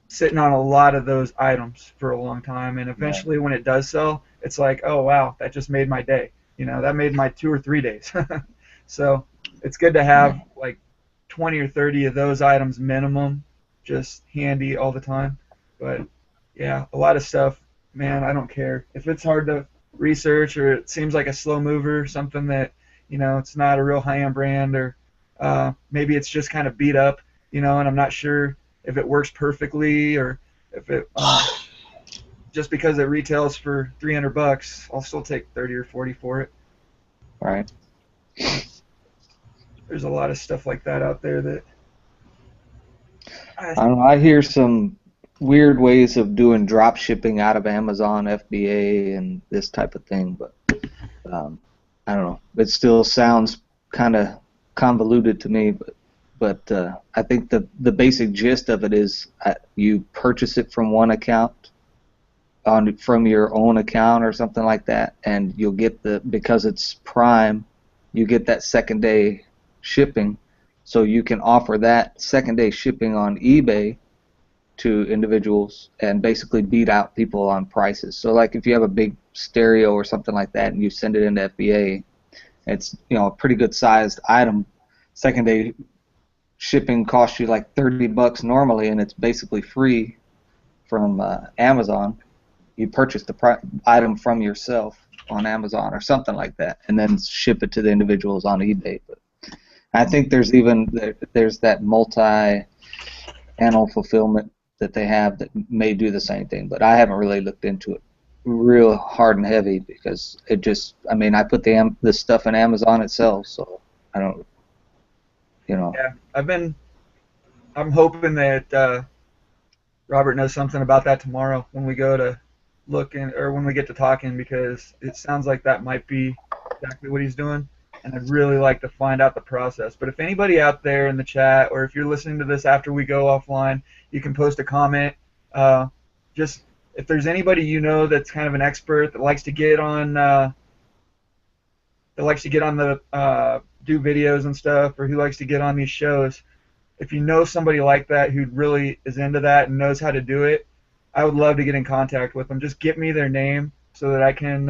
sitting on a lot of those items for a long time, and eventually when it does sell, it's like, oh wow, that just made my day. You know, that made my 2 or 3 days. So it's good to have like 20 or 30 of those items minimum just handy all the time. But yeah, a lot of stuff, man, I don't care. If it's hard to research or it seems like a slow mover, something that, you know, it's not a real high-end brand, or maybe it's just kind of beat up, you know, and I'm not sure if it works perfectly, or if it just because it retails for $300, I'll still take 30 or 40 for it.
Right.
There's a lot of stuff like that out there that
I don't know, I hear some weird ways of doing drop shipping out of Amazon FBA and this type of thing, but I don't know. It still sounds kind of convoluted to me, but I think the basic gist of it is you purchase it from one account from your own account or something like that, and you'll get because it's Prime, you get that second day shipping, So you can offer that second-day shipping on eBay to individuals and basically beat out people on prices. So like if you have a big stereo or something like that and you send it into FBA, it's, you know, a pretty good sized item. Second-day shipping costs you like $30 normally, and it's basically free from Amazon. You purchase the item from yourself on Amazon or something like that, and then ship it to the individuals on eBay. But I think there's that multi-channel fulfillment that they have that may do the same thing, but I haven't really looked into it real hard and heavy because it just, I mean, I put the stuff in Amazon itself, so I don't, you know.
Yeah, I'm hoping that Robert knows something about that tomorrow when we go to look in, or when we get to talking, because it sounds like that might be exactly what he's doing, and I'd really like to find out the process. But if anybody out there in the chat, or if you're listening to this after we go offline, you can post a comment. Just if there's anybody you know that's kind of an expert that likes to get on the do videos and stuff, or who likes to get on these shows, if you know somebody like that who really is into that and knows how to do it, I would love to get in contact with them. Just get me their name so that I can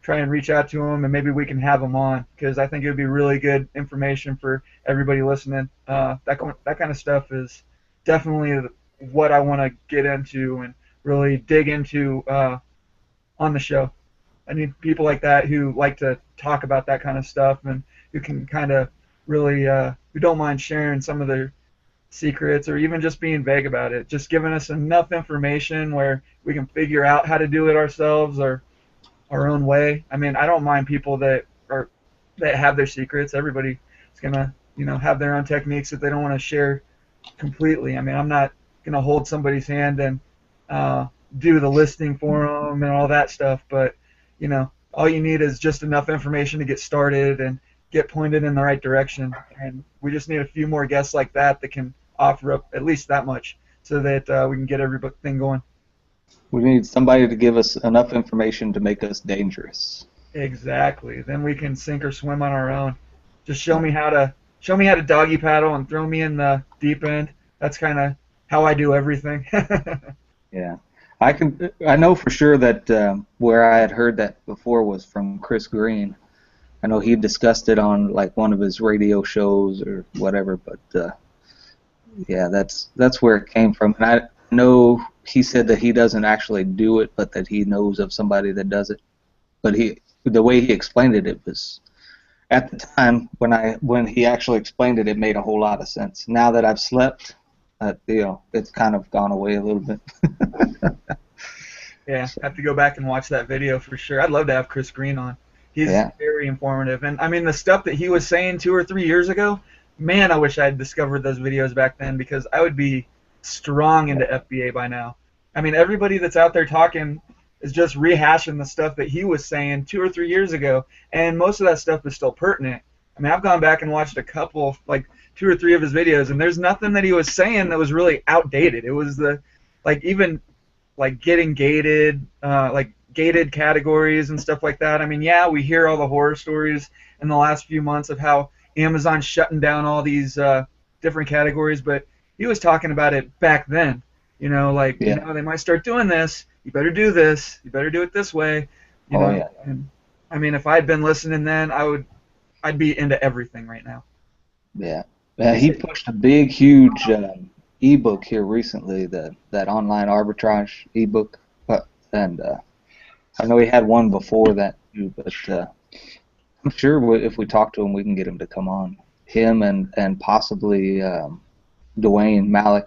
try and reach out to them, and maybe we can have them on, because I think it would be really good information for everybody listening. That kind of stuff is definitely what I want to get into and really dig into on the show. I need people like that who like to talk about that kind of stuff and who can kind of really who don't mind sharing some of their secrets, or even just being vague about it, just giving us enough information where we can figure out how to do it ourselves or our own way. I mean, I don't mind people that have their secrets. Everybody is gonna, have their own techniques that they don't want to share completely. I mean, I'm not gonna hold somebody's hand and do the listing for them and all that stuff, but all you need is just enough information to get started and get pointed in the right direction. And we just need a few more guests like that can offer up at least that much, so that we can get everything going.
We need somebody to give us enough information to make us dangerous.
Exactly. Then we can sink or swim on our own. Just show me how to doggy paddle and throw me in the deep end. That's kind of how I do everything.
Yeah. I know for sure that where I had heard that before was from Chris Green. I know he discussed it on like one of his radio shows or whatever, but yeah, that's where it came from. And I know he said that he doesn't actually do it, but that he knows of somebody that does it. But the way he explained it, it was at the time when he actually explained it, it made a whole lot of sense. Now that I've slept, it's kind of gone away a little bit.
Yeah, have to go back and watch that video for sure. I'd love to have Chris Green on. He's very informative. And I mean, the stuff that he was saying 2 or 3 years ago, man, I wish I had discovered those videos back then, because I would be strong into FBA by now. I mean, everybody that's out there talking is just rehashing the stuff that he was saying 2 or 3 years ago, and most of that stuff is still pertinent. I mean, I've gone back and watched a couple, like 2 or 3 of his videos, and there's nothing that he was saying that was really outdated. It was even getting gated, gated categories and stuff like that. I mean, yeah, we hear all the horror stories in the last few months of how Amazon's shutting down all these different categories, but he was talking about it back then. They might start doing this. You better do this. You better do it this way.
Yeah.
And I mean, if I'd been listening then, I'd be into everything right now.
Yeah. He pushed a big, huge ebook here recently, that online arbitrage ebook, and I know he had one before that too, but I'm sure if we talk to him, we can get him to come on. Him and possibly Dwayne Malik.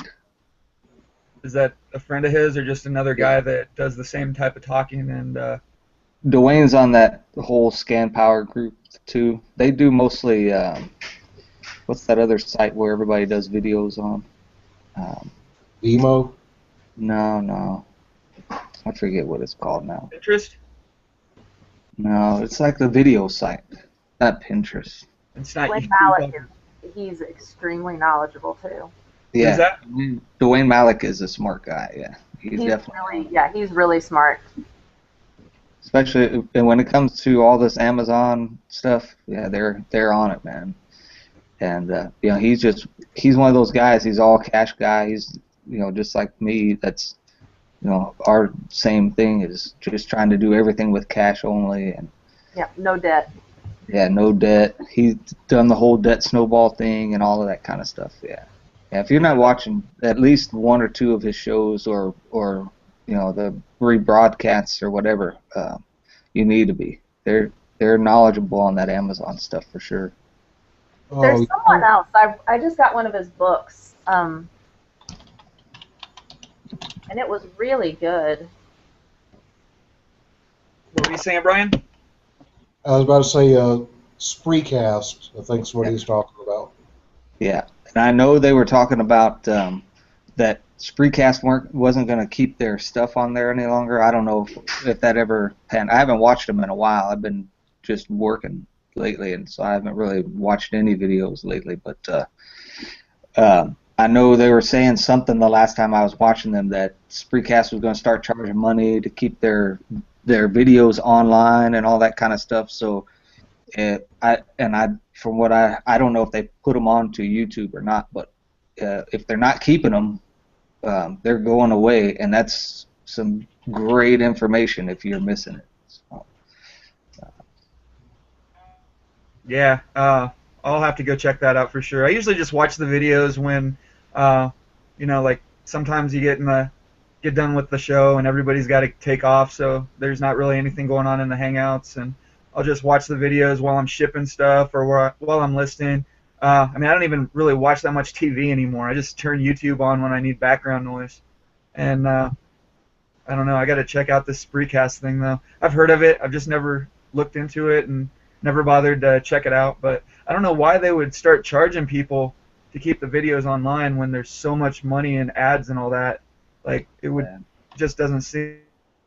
Is that a friend of his, or just another guy that does the same type of talking? And
Dwayne's on that whole Scan Power group too. They do mostly what's that other site where everybody does videos on?
Emo?
No. I forget what it's called now.
Pinterest?
No, it's like the video site, not Pinterest.
It's not
Dwayne
YouTube.
Malik he's extremely knowledgeable too.
Yeah,
Who's that?
Dwayne Malik is a smart guy. Yeah, he's definitely.
He's really smart.
Especially when it comes to all this Amazon stuff, yeah, they're on it, man. And you know, he's one of those guys. He's all cash guy. He's, you know, just like me. That's, you know, our same thing is just trying to do everything with cash only, and
Yeah, no debt.
yeah, no debt. He's done the whole debt snowball thing and all of that kind of stuff. Yeah. Yeah, if you're not watching at least one or two of his shows, or you know, the rebroadcasts or whatever, you need to be. They're knowledgeable on that Amazon stuff for sure.
There's
Oh,
someone else. I just got one of his books, and it was really good.
What were you saying, Brian?
I was about to say Spreecast, I think is what he's talking about.
Yeah, and I know they were talking about that Spreecast wasn't going to keep their stuff on there any longer. I don't know if that ever panned. I haven't watched them in a while. I've been just working lately, and so I haven't really watched any videos lately. But I know they were saying something the last time I was watching them, that Spreecast was going to start charging money to keep their videos online and all that kind of stuff. So from what I don't know if they put them onto YouTube or not, but if they're not keeping them, they're going away, and that's some great information if you're missing it. So,
Yeah, I'll have to go check that out for sure. I usually just watch the videos when, you know, like sometimes you get done with the show and everybody's got to take off, so there's not really anything going on in the Hangouts, and I'll just watch the videos while I'm shipping stuff or while I'm listing. I mean, I don't even really watch that much TV anymore. I just turn YouTube on when I need background noise, and I don't know. I got to check out this Spreecast thing though. I've heard of it. I've just never looked into it and never bothered to check it out. But I don't know why they would start charging people to keep the videos online when there's so much money in ads and all that. Like it would just doesn't seem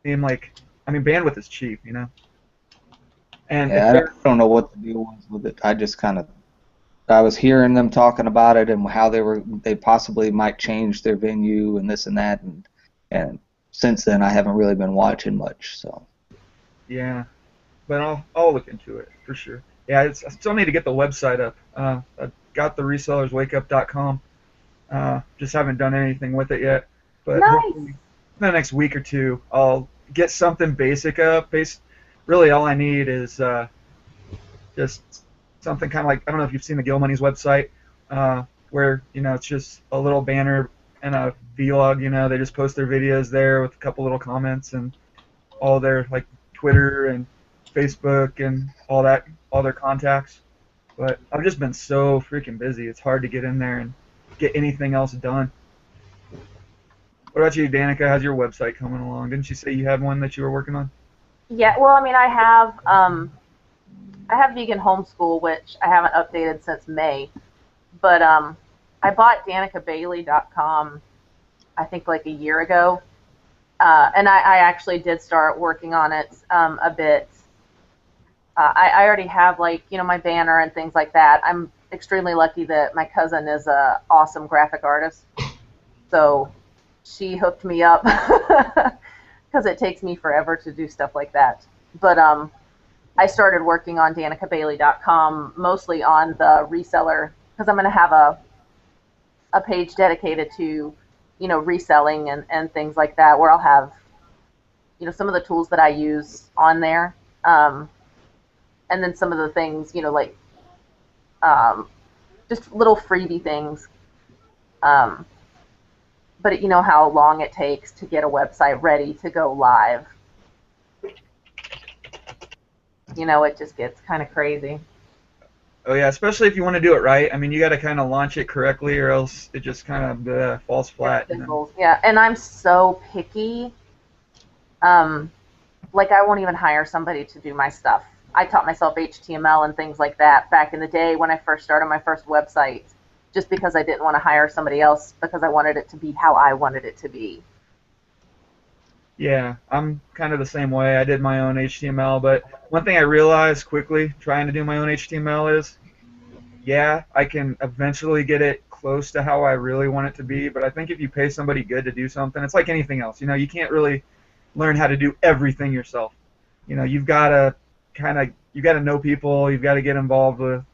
like. I mean, bandwidth is cheap, you know. And if
yeah, I
they're
don't know what the deal was with it. I was hearing them talking about it and how they possibly might change their venue and this and that, and since then I haven't really been watching much. So
yeah, but I'll look into it for sure. Yeah, I still need to get the website up. I got the resellerswakeup.com. Just haven't done anything with it yet. But
Nice.
hopefully in the next week or two, I'll get something basic up. Really, all I need is just something kind of like, I don't know if you've seen the Gill Money's website, where, you know, it's just a little banner and a vlog. You know, they just post their videos there with a couple little comments and all their like Twitter and Facebook and all their contacts. But I've just been so freaking busy. It's hard to get in there and get anything else done. What about you, Danica? How's your website coming along? Didn't you say you had one that you were working on?
Yeah, well, I mean, I have vegan homeschool, which I haven't updated since May, but I bought DanicaBailey.com, I think like a year ago, and I actually did start working on it a bit. I already have, like, you know, my banner and things like that. I'm extremely lucky that my cousin is an awesome graphic artist, so she hooked me up because it takes me forever to do stuff like that. But I started working on DanicaBailey.com mostly on the reseller, because I'm going to have a page dedicated to, you know, reselling and things like that, where I'll have, you know, some of the tools that I use on there, and then some of the things, you know, like just little freebie things. But you know how long it takes to get a website ready to go live. You know, it just gets kind of crazy.
Oh yeah, especially if you want to do it right. I mean, you got to kind of launch it correctly, or else it just kind of falls flat. You know?
Yeah, and I'm so picky. Like, I won't even hire somebody to do my stuff. I taught myself HTML and things like that back in the day when I first started my first website, just because I didn't want to hire somebody else, because I wanted it to be how I wanted it to be.
Yeah, I'm kind of the same way. I did my own HTML, but one thing I realized quickly trying to do my own HTML is, yeah, I can eventually get it close to how I really want it to be, but I think if you pay somebody good to do something, it's like anything else. You know, you can't really learn how to do everything yourself. You know, you've got to know people, you've got to get involved with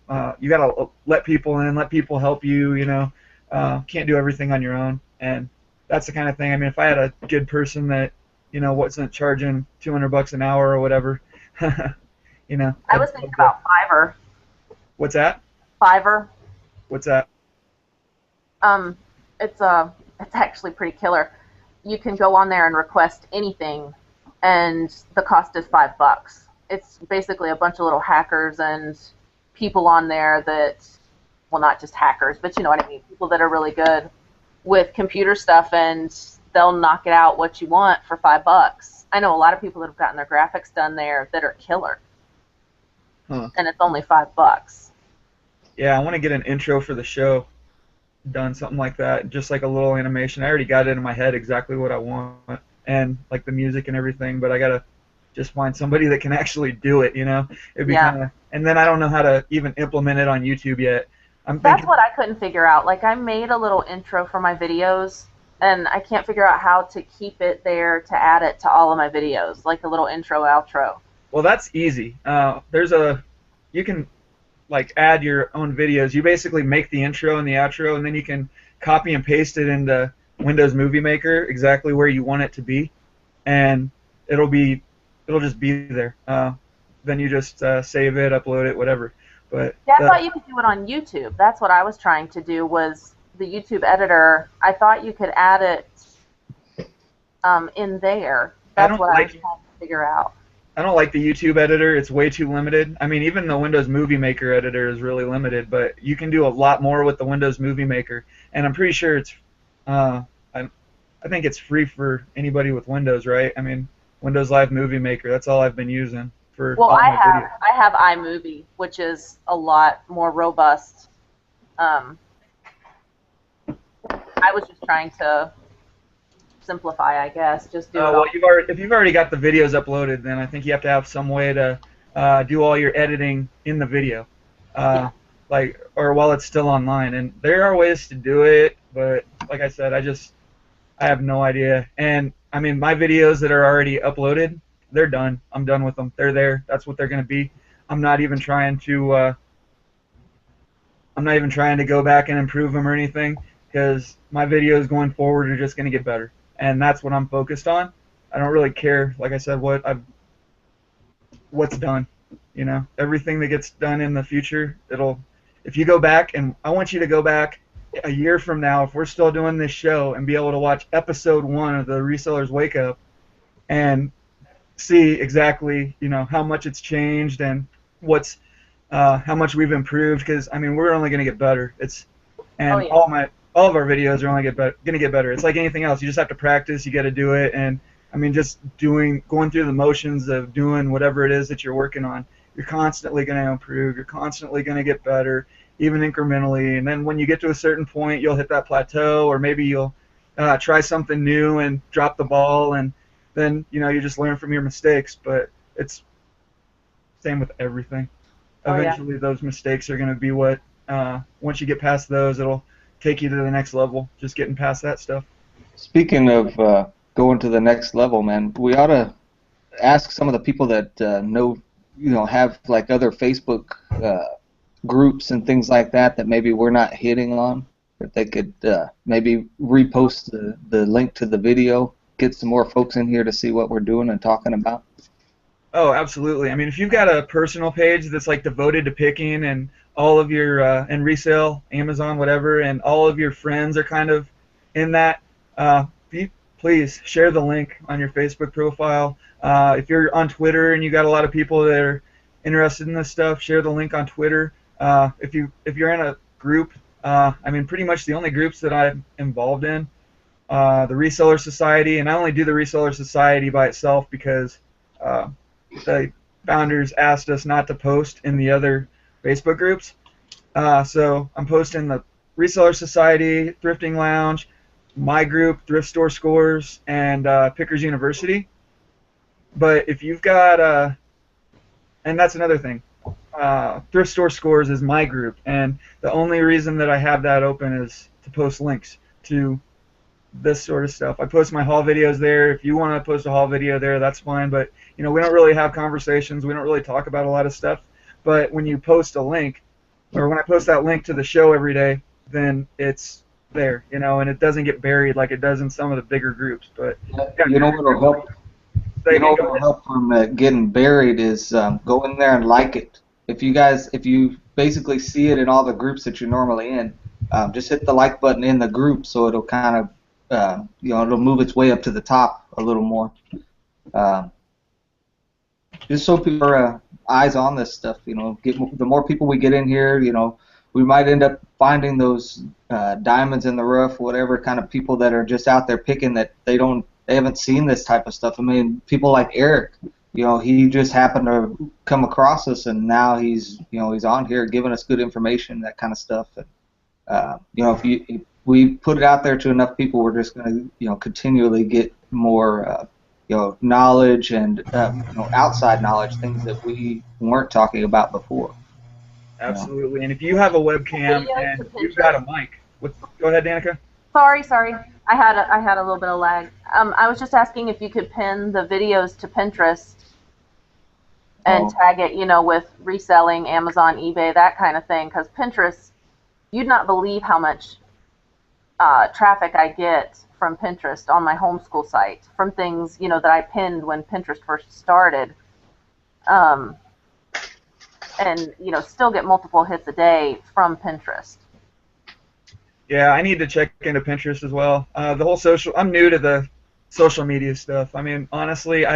you gotta let people in, let people help you. Can't do everything on your own, and that's the kind of thing. I mean, if I had a good person that wasn't charging $200 an hour or whatever,
I was thinking about Fiverr.
What's that?
Fiverr.
What's that?
Um, it's actually pretty killer. You can go on there and request anything, and the cost is $5. It's basically a bunch of little hackers and people on there that, well, not just hackers, but you know what I mean, people that are really good with computer stuff, and they'll knock it out what you want for $5. I know a lot of people that have gotten their graphics done there that are killer, and it's only $5.
Yeah, I want to get an intro for the show done, something like that, just like a little animation. I already got it in my head exactly what I want, and like the music and everything, but I gotta just find somebody that can actually do it. It'd be kind of, and then I don't know how to even implement it on YouTube yet.
That's what I couldn't figure out. Like, I made a little intro for my videos, and I can't figure out how to keep it there to add it to all of my videos, like a little intro, outro.
Well, that's easy. You can like add your own videos. You basically make the intro and the outro, and then you can copy and paste it into Windows Movie Maker exactly where you want it to be, and it'll just be there. Then you just save it, upload it, whatever. But
yeah, I thought you could do it on YouTube. That's what I was trying to do, was the YouTube editor. I thought you could add it in there. That's what I was trying to figure out.
I don't like the YouTube editor. It's way too limited. I mean, even the Windows Movie Maker editor is really limited, but you can do a lot more with the Windows Movie Maker. And I'm pretty sure it's, I think it's free for anybody with Windows, right? I mean, Windows Live Movie Maker. That's all I've been using for.
Well, I have iMovie, which is a lot more robust. I was just trying to simplify, I guess. Just do it.
Well, if you've already got the videos uploaded, then I think you have to have some way to do all your editing in the video, or while it's still online. And there are ways to do it, but like I said, I have no idea. And I mean, my videos that are already uploaded, they're done. I'm done with them. They're there. That's what they're going to be. I'm not even trying to go back and improve them or anything, because my videos going forward are just going to get better. And that's what I'm focused on. I don't really care, like I said, what's done. Everything that gets done in the future, if you go back, and I want you to go back a year from now, if we're still doing this show, and be able to watch episode 1 of the Resellers Wake Up and see exactly, how much it's changed and how much we've improved, because I mean, we're only going to get better. All of our videos are only going to get better. It's like anything else. You just have to practice. You got to do it. And I mean, just going through the motions of doing whatever it is that you're working on, you're constantly going to improve. You're constantly going to get better, even incrementally. And then when you get to a certain point, you'll hit that plateau, or maybe you'll try something new and drop the ball, and then you just learn from your mistakes. But it's same with everything. Eventually, those mistakes are going to be what, once you get past those, it'll take you to the next level, just getting past that stuff.
Speaking of going to the next level, man, we ought to ask some of the people that have like other Facebook groups and things like that maybe we're not hitting on, if they could maybe repost the link to the video, get some more folks in here to see what we're doing and talking about.
Oh, absolutely. I mean, if you've got a personal page that's like devoted to picking, and all of your and resale, Amazon, whatever, and all of your friends are kind of in that, please share the link on your Facebook profile. If you're on Twitter and you got a lot of people that are interested in this stuff, share the link on Twitter. If you're in a group, I mean, pretty much the only groups that I'm involved in, the Reseller Society, and I only do the Reseller Society by itself because the founders asked us not to post in the other Facebook groups. So I'm posting the Reseller Society, Thrifting Lounge, my group, Thrift Store Scores, and Pickers University. But if you've got, and that's another thing, Thrift Store Scores is my group, and the only reason that I have that open is to post links to this sort of stuff. I post my haul videos there. If you want to post a haul video there, that's fine, but we don't really have conversations. We don't really talk about a lot of stuff. But when you post a link, or when I post that link to the show every day, then it's there, and it doesn't get buried like it does in some of the bigger groups. But yeah,
You know what'll help?
say
You know
again, go
what'll
ahead.
help from getting buried is go in there and like it. If you basically see it in all the groups that you're normally in, just hit the like button in the group so it'll kind of, it'll move its way up to the top a little more. Um, just so people are eyes on this stuff. The more people we get in here, we might end up finding those diamonds in the rough, whatever kind of people that are just out there picking that they haven't seen this type of stuff. I mean, people like Eric, he just happened to come across us, and now he's on here giving us good information, that kind of stuff. And, if we put it out there to enough people, we're just going to, continually get more, knowledge and, outside knowledge, things that we weren't talking about before.
Absolutely. And if you have a webcam
Videos to
and you've got a
Pinterest.
mic, go ahead, Danica.
Sorry. I had a little bit of lag. I was just asking if you could pin the videos to Pinterest and tag it, with reselling, Amazon, eBay, that kind of thing. Because Pinterest, you'd not believe how much traffic I get from Pinterest on my homeschool site from things, that I pinned when Pinterest first started. And, still get multiple hits a day from Pinterest.
Yeah, I need to check into Pinterest as well. The whole I'm new to the social media stuff. I mean, honestly,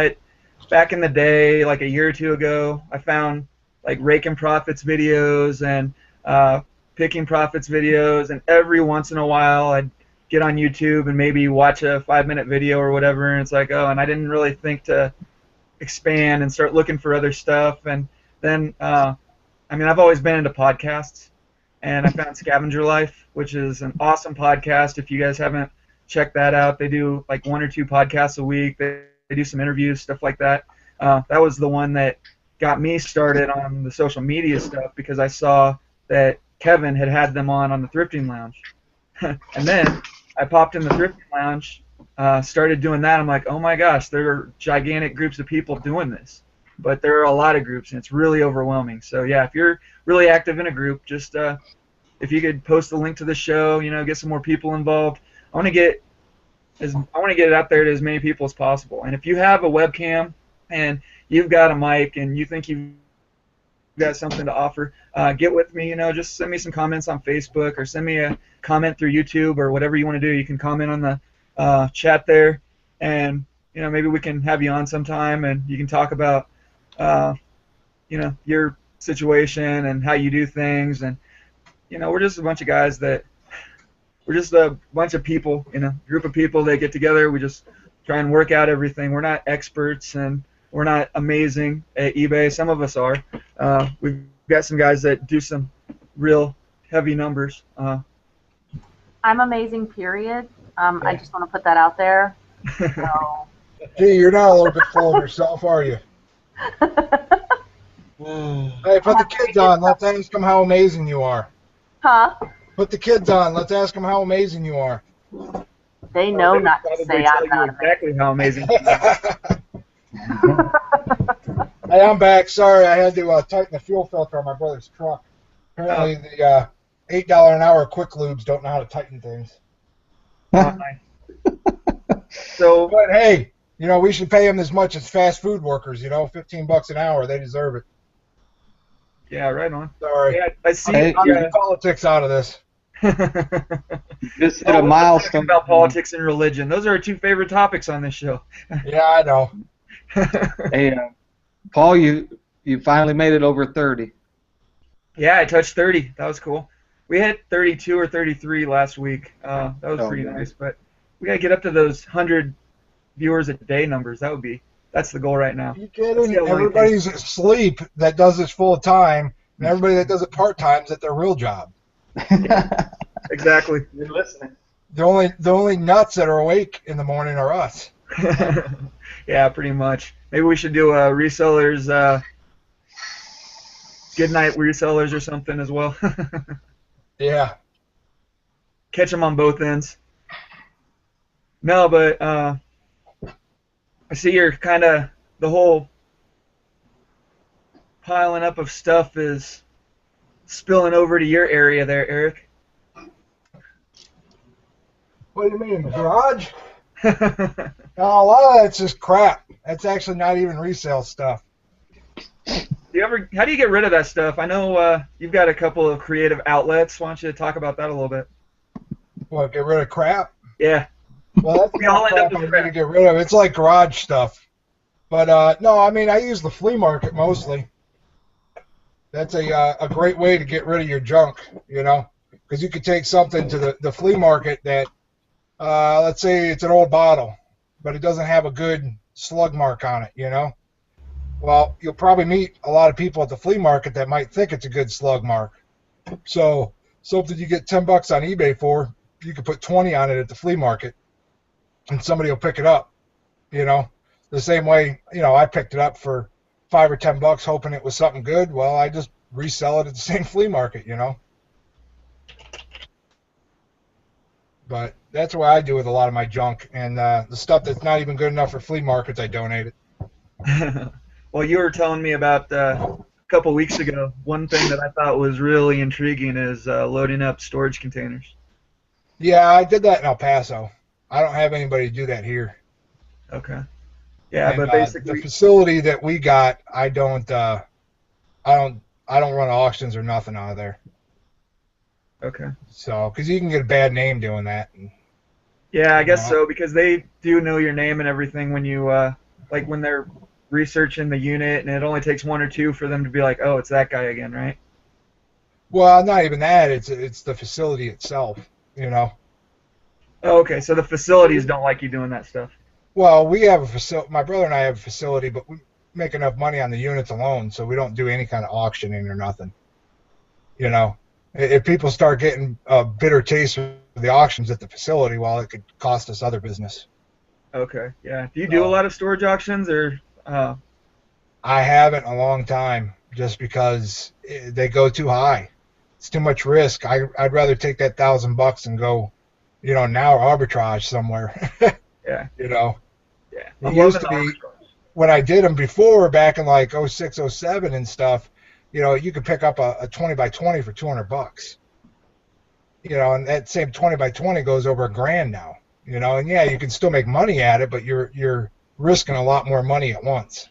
back in the day, like a year or two ago, I found like raking profits videos and picking profits videos, and every once in a while I'd get on YouTube and maybe watch a 5-minute video or whatever, and it's like, oh, and I didn't really think to expand and start looking for other stuff. And then, I've always been into podcasts, and I found Scavenger Life, which is an awesome podcast. If you guys haven't checked that out, they do like 1 or 2 podcasts a week. They do some interviews, stuff like that. That was the one that got me started on the social media stuff because I saw that Kevin had them on the Thrifting Lounge. And then I popped in the Thrifting Lounge, started doing that. I'm like, oh my gosh, there are gigantic groups of people doing this. But there are a lot of groups, and it's really overwhelming. So yeah, if you're really active in a group, just if you could post a link to the show, get some more people involved. I want to get it out there to as many people as possible. And if you have a webcam and you've got a mic and you think you've got something to offer, get with me. Just send me some comments on Facebook or send me a comment through YouTube or whatever you want to do. You can comment on the chat there, and maybe we can have you on sometime and you can talk about your situation and how you do things. And we're just a bunch of guys we're just a bunch of people, group of people that get together. We just try and work out everything. We're not experts and we're not amazing at eBay. Some of us are. We've got some guys that do some real heavy numbers.
I'm amazing, period. I just want to put that out there. So.
Gee, you're not a little bit full of yourself, are you? Hey, put the kids on. Let's ask them how amazing you are.
Huh?
Put the kids on. Let's ask them how amazing you are.
They know
They
not
would
to
probably
say
tell
I'm
you
not
exactly how amazing.
Hey, I'm back. Sorry, I had to tighten the fuel filter on my brother's truck. Apparently, the $8 an hour quick lubes don't know how to tighten things.
So,
but hey, we should pay them as much as fast food workers. $15 an hour, they deserve it.
yeah, right on.
Sorry,
Yeah, I see.
Hey,
I'm getting politics out of this.
Just hit
Oh,
a
we're
milestone.
talking about politics and religion. Those are our 2 favorite topics on this show.
Yeah, I know.
Hey, Paul, you finally made it over 30.
Yeah, I touched 30. That was cool. We hit 32 or 33 last week. That was pretty nice. But we got to get up to those 100 viewers a day numbers. That's the goal right now.
You kidding? Everybody's asleep that does this full time, and everybody that does it part time is at their real job.
Yeah, exactly.
You're listening.
The only nuts that are awake in the morning are us.
Yeah, pretty much. Maybe we should do a resellers, good night resellers or something as well.
Yeah.
Catch them on both ends. No, but I see you're kind of, the whole piling up of stuff is spilling over to your area there, Eric?
What do you mean, the garage? No, a lot of that's just crap. That's actually not even resale stuff.
How do you get rid of that stuff? I know you've got a couple of creative outlets. Why don't you talk about that a little bit?
What, get rid of crap?
Yeah.
Well, that's
We all
not
end up
crap I
with
need to
crap.
get rid of. It's like garage stuff. But no, I mean, I use the flea market mostly. That's a great way to get rid of your junk, you know, because you could take something to the flea market that, let's say it's an old bottle, but it doesn't have a good slug mark on it, you know. Well, you'll probably meet a lot of people at the flea market that might think it's a good slug mark. So something you get $10 on eBay for, you could put 20 on it at the flea market, and somebody will pick it up. You know, the same way, you know, I picked it up for $5 or $10, hoping it was something good. Well, I just resell it at the same flea market. You know, but that's what I do with a lot of my junk, and the stuff that's not even good enough for flea markets, I donate it.
Well, you were telling me about a couple weeks ago. One thing that I thought was really intriguing is loading up storage containers.
Yeah, I did that in El Paso. I don't have anybody do that here.
Okay. Yeah,
And
but
the
basically,
facility that we got, I don't run auctions or nothing out of there.
okay.
So, because you can get a bad name doing that. And,
Yeah, I
you
guess
know,
so because they do know your name and everything when you like when they're researching the unit, and it only takes one or two for them to be like, oh, it's that guy again, right?
well, not even that. It's the facility itself. You know.
Oh, okay. So the facilities don't like you doing that stuff.
Well, we have a facility. My brother and I have a facility, but we make enough money on the units alone, so we don't do any kind of auctioning or nothing. You know, if people start getting a bitter taste of the auctions at the facility, well, it could cost us other business.
Okay. Yeah. Do you do a
So
lot of storage auctions or?
I haven't in a long time, just because they go too high. It's too much risk. I'd rather take that $1,000 and go, you know, now arbitrage somewhere.
Yeah.
You know,
Yeah.
it
I'm
used
loving
to
the
be
arbitrage.
when I did them before, back in like '06, '07 and stuff. You know, you could pick up a 20 by 20 for $200. You know, and that same 20 by 20 goes over $1,000 now. You know, and yeah, you can still make money at it, but you're risking a lot more money at once.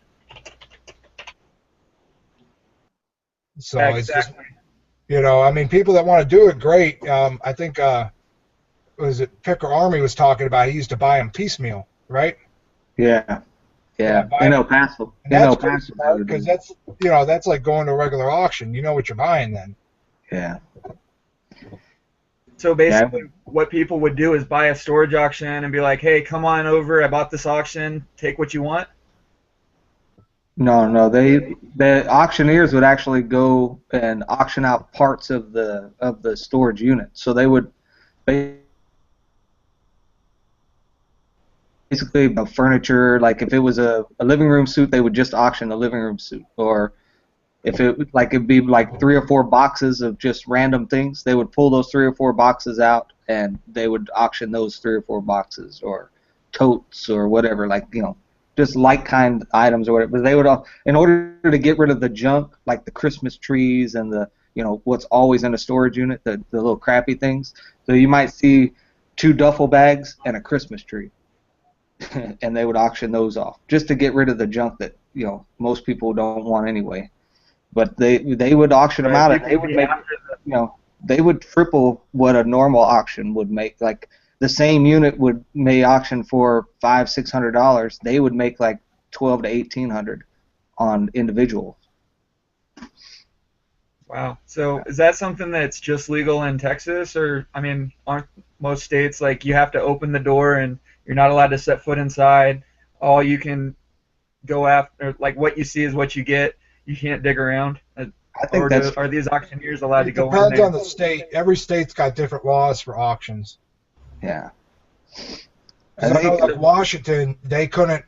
Yeah,
So it's just,
exactly.
you know, I mean, people that want to do it, great. I think was it Picker Army was talking about? He used to buy them piecemeal, right?
Yeah,
Yeah,
yeah.
buy
In
them.
El Paso,
And
in
that's
El
pretty
Paso, they
smart
would
because
do.
that's, you know, that's like going to a regular auction. You know what you're buying then.
Yeah,
So
yeah.
basically, what people would do is buy a storage auction and be like, "Hey, come on over. I bought this auction. Take what you want."
No, no. The auctioneers would actually go and auction out parts of the storage unit. So they would basically furniture. Like if it was a living room suite, they would just auction the living room suite. Or if it'd be like 3 or 4 boxes of just random things, they would pull those 3 or 4 boxes out and they would auction those 3 or 4 boxes or totes or whatever, like, you know, just like kind items or whatever. But they would, in order to get rid of the junk, like the Christmas trees and the, you know, what's always in a storage unit, the little crappy things. So you might see 2 duffel bags and a Christmas tree. And they would auction those off just to get rid of the junk that, you know, most people don't want anyway. But they would auction them
Right.
out, and
People
they
would
would
be
make,
after
you know, they would triple what a normal auction would make. Like the same unit may auction for $500-600. They would make like 12 to 1800 on individual.
Wow. So is that something that's just legal in Texas, or I mean, aren't most states like you have to open the door and you're not allowed to set foot inside? All you can go after, like what you see is what you get. You can't dig around.
I think
Or
that's
are these auctioneers allowed to
It
go in
depends on
there?
the state. Every state's got different laws for auctions.
yeah.
Because I know, like Washington, they couldn't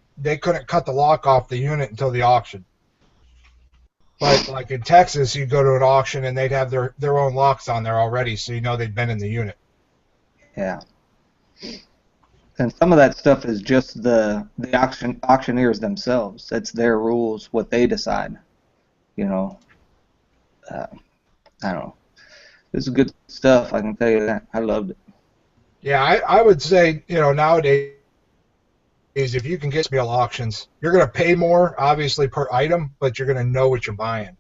cut the lock off the unit until the auction. But like in Texas, you go to an auction and they'd have their own locks on there already, so you know they'd been in the unit.
Yeah. And some of that stuff is just the auctioneers themselves. It's their rules, what they decide. You know. I don't know. This is good stuff. I can tell you that. I loved it.
Yeah, I would say, nowadays, if you can get real auctions, you're going to pay more, obviously, per item, but you're going to know what you're buying.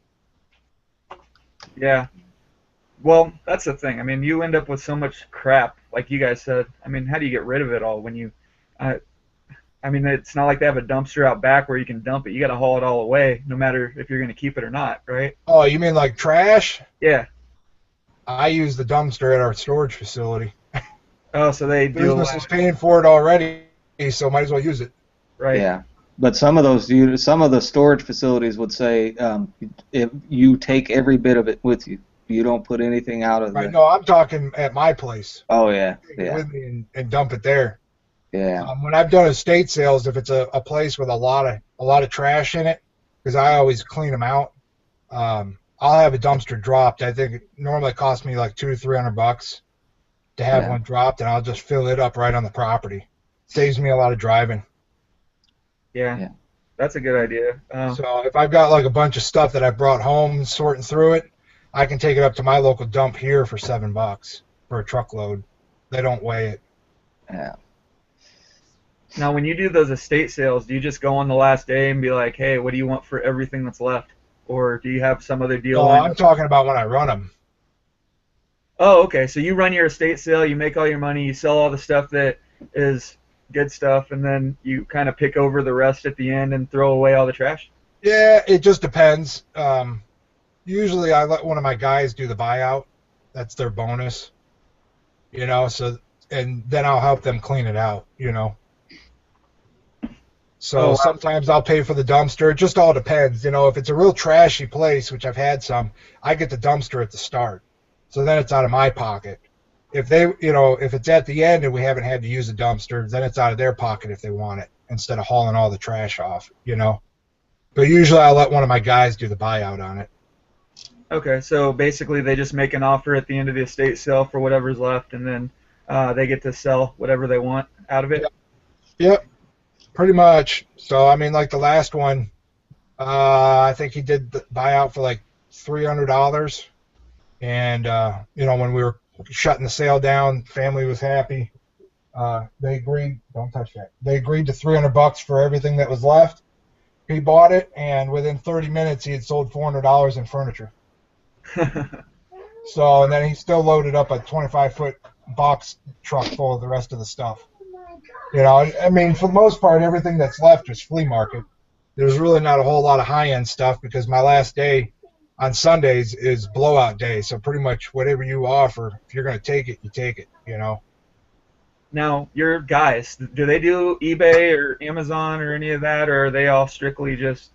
Yeah. Well, that's the thing. I mean, you end up with so much crap, like you guys said. I mean, how do you get rid of it all when you? I mean, it's not like they have a dumpster out back where you can dump it. You got to haul it all away, no matter if you're going to keep it or not, right?
Oh, you mean like trash?
Yeah.
I use the dumpster at our storage facility.
Oh, so they do
Business is paying for it already, so might as well use it.
right.
Yeah. But some of the storage facilities would say if you take every bit of it with you. You don't put anything out of
Right?
the.
No, I'm talking at my place.
Oh yeah.
Take it
Yeah.
with me and dump it there.
Yeah.
When I've done estate sales, if it's a place with a lot of trash in it, because I always clean them out, I'll have a dumpster dropped. I think it normally costs me like $200 to $300 to have
Yeah.
one dropped, and I'll just fill it up right on the property. Saves me a lot of driving.
Yeah.
Yeah.
That's a good idea.
So if I've got like a bunch of stuff that I brought home, sorting through it, I can take it up to my local dump here for $7 for a truckload. They don't weigh it.
Yeah.
Now, when you do those estate sales, do you just go on the last day and be like, hey, what do you want for everything that's left? Or do you have some other deal
No,
lined
I'm
up?
talking about when I run them.
Oh, okay. So you run your estate sale, you make all your money, you sell all the stuff that is good stuff, and then you kind of pick over the rest at the end and throw away all the trash?
Yeah, it just depends. Usually I let one of my guys do the buyout. That's their bonus. So and then I'll help them clean it out, So
Oh, wow.
sometimes I'll pay for the dumpster. It just all depends. If it's a real trashy place, which I've had some, I get the dumpster at the start. So then it's out of my pocket. If if it's at the end and we haven't had to use a dumpster, then it's out of their pocket if they want it, instead of hauling all the trash off, But usually I'll let one of my guys do the buyout on it.
Okay, so basically they just make an offer at the end of the estate sale for whatever's left, and then they get to sell whatever they want out of it?
Yep, pretty much. So, I mean, like the last one, I think he did the buyout for like $300. And, when we were shutting the sale down, family was happy. They agreed, don't touch that. They agreed to $300 for everything that was left. He bought it, and within 30 minutes, he had sold $400 in furniture. So, and then he still loaded up a 25-foot box truck full of the rest of the stuff. I mean, for the most part, everything that's left is flea market. There's really not a whole lot of high-end stuff because my last day on Sundays is blowout day. So pretty much whatever you offer, if you're going to take it, you take it,
Now, your guys, do they do eBay or Amazon or any of that, or are they all strictly just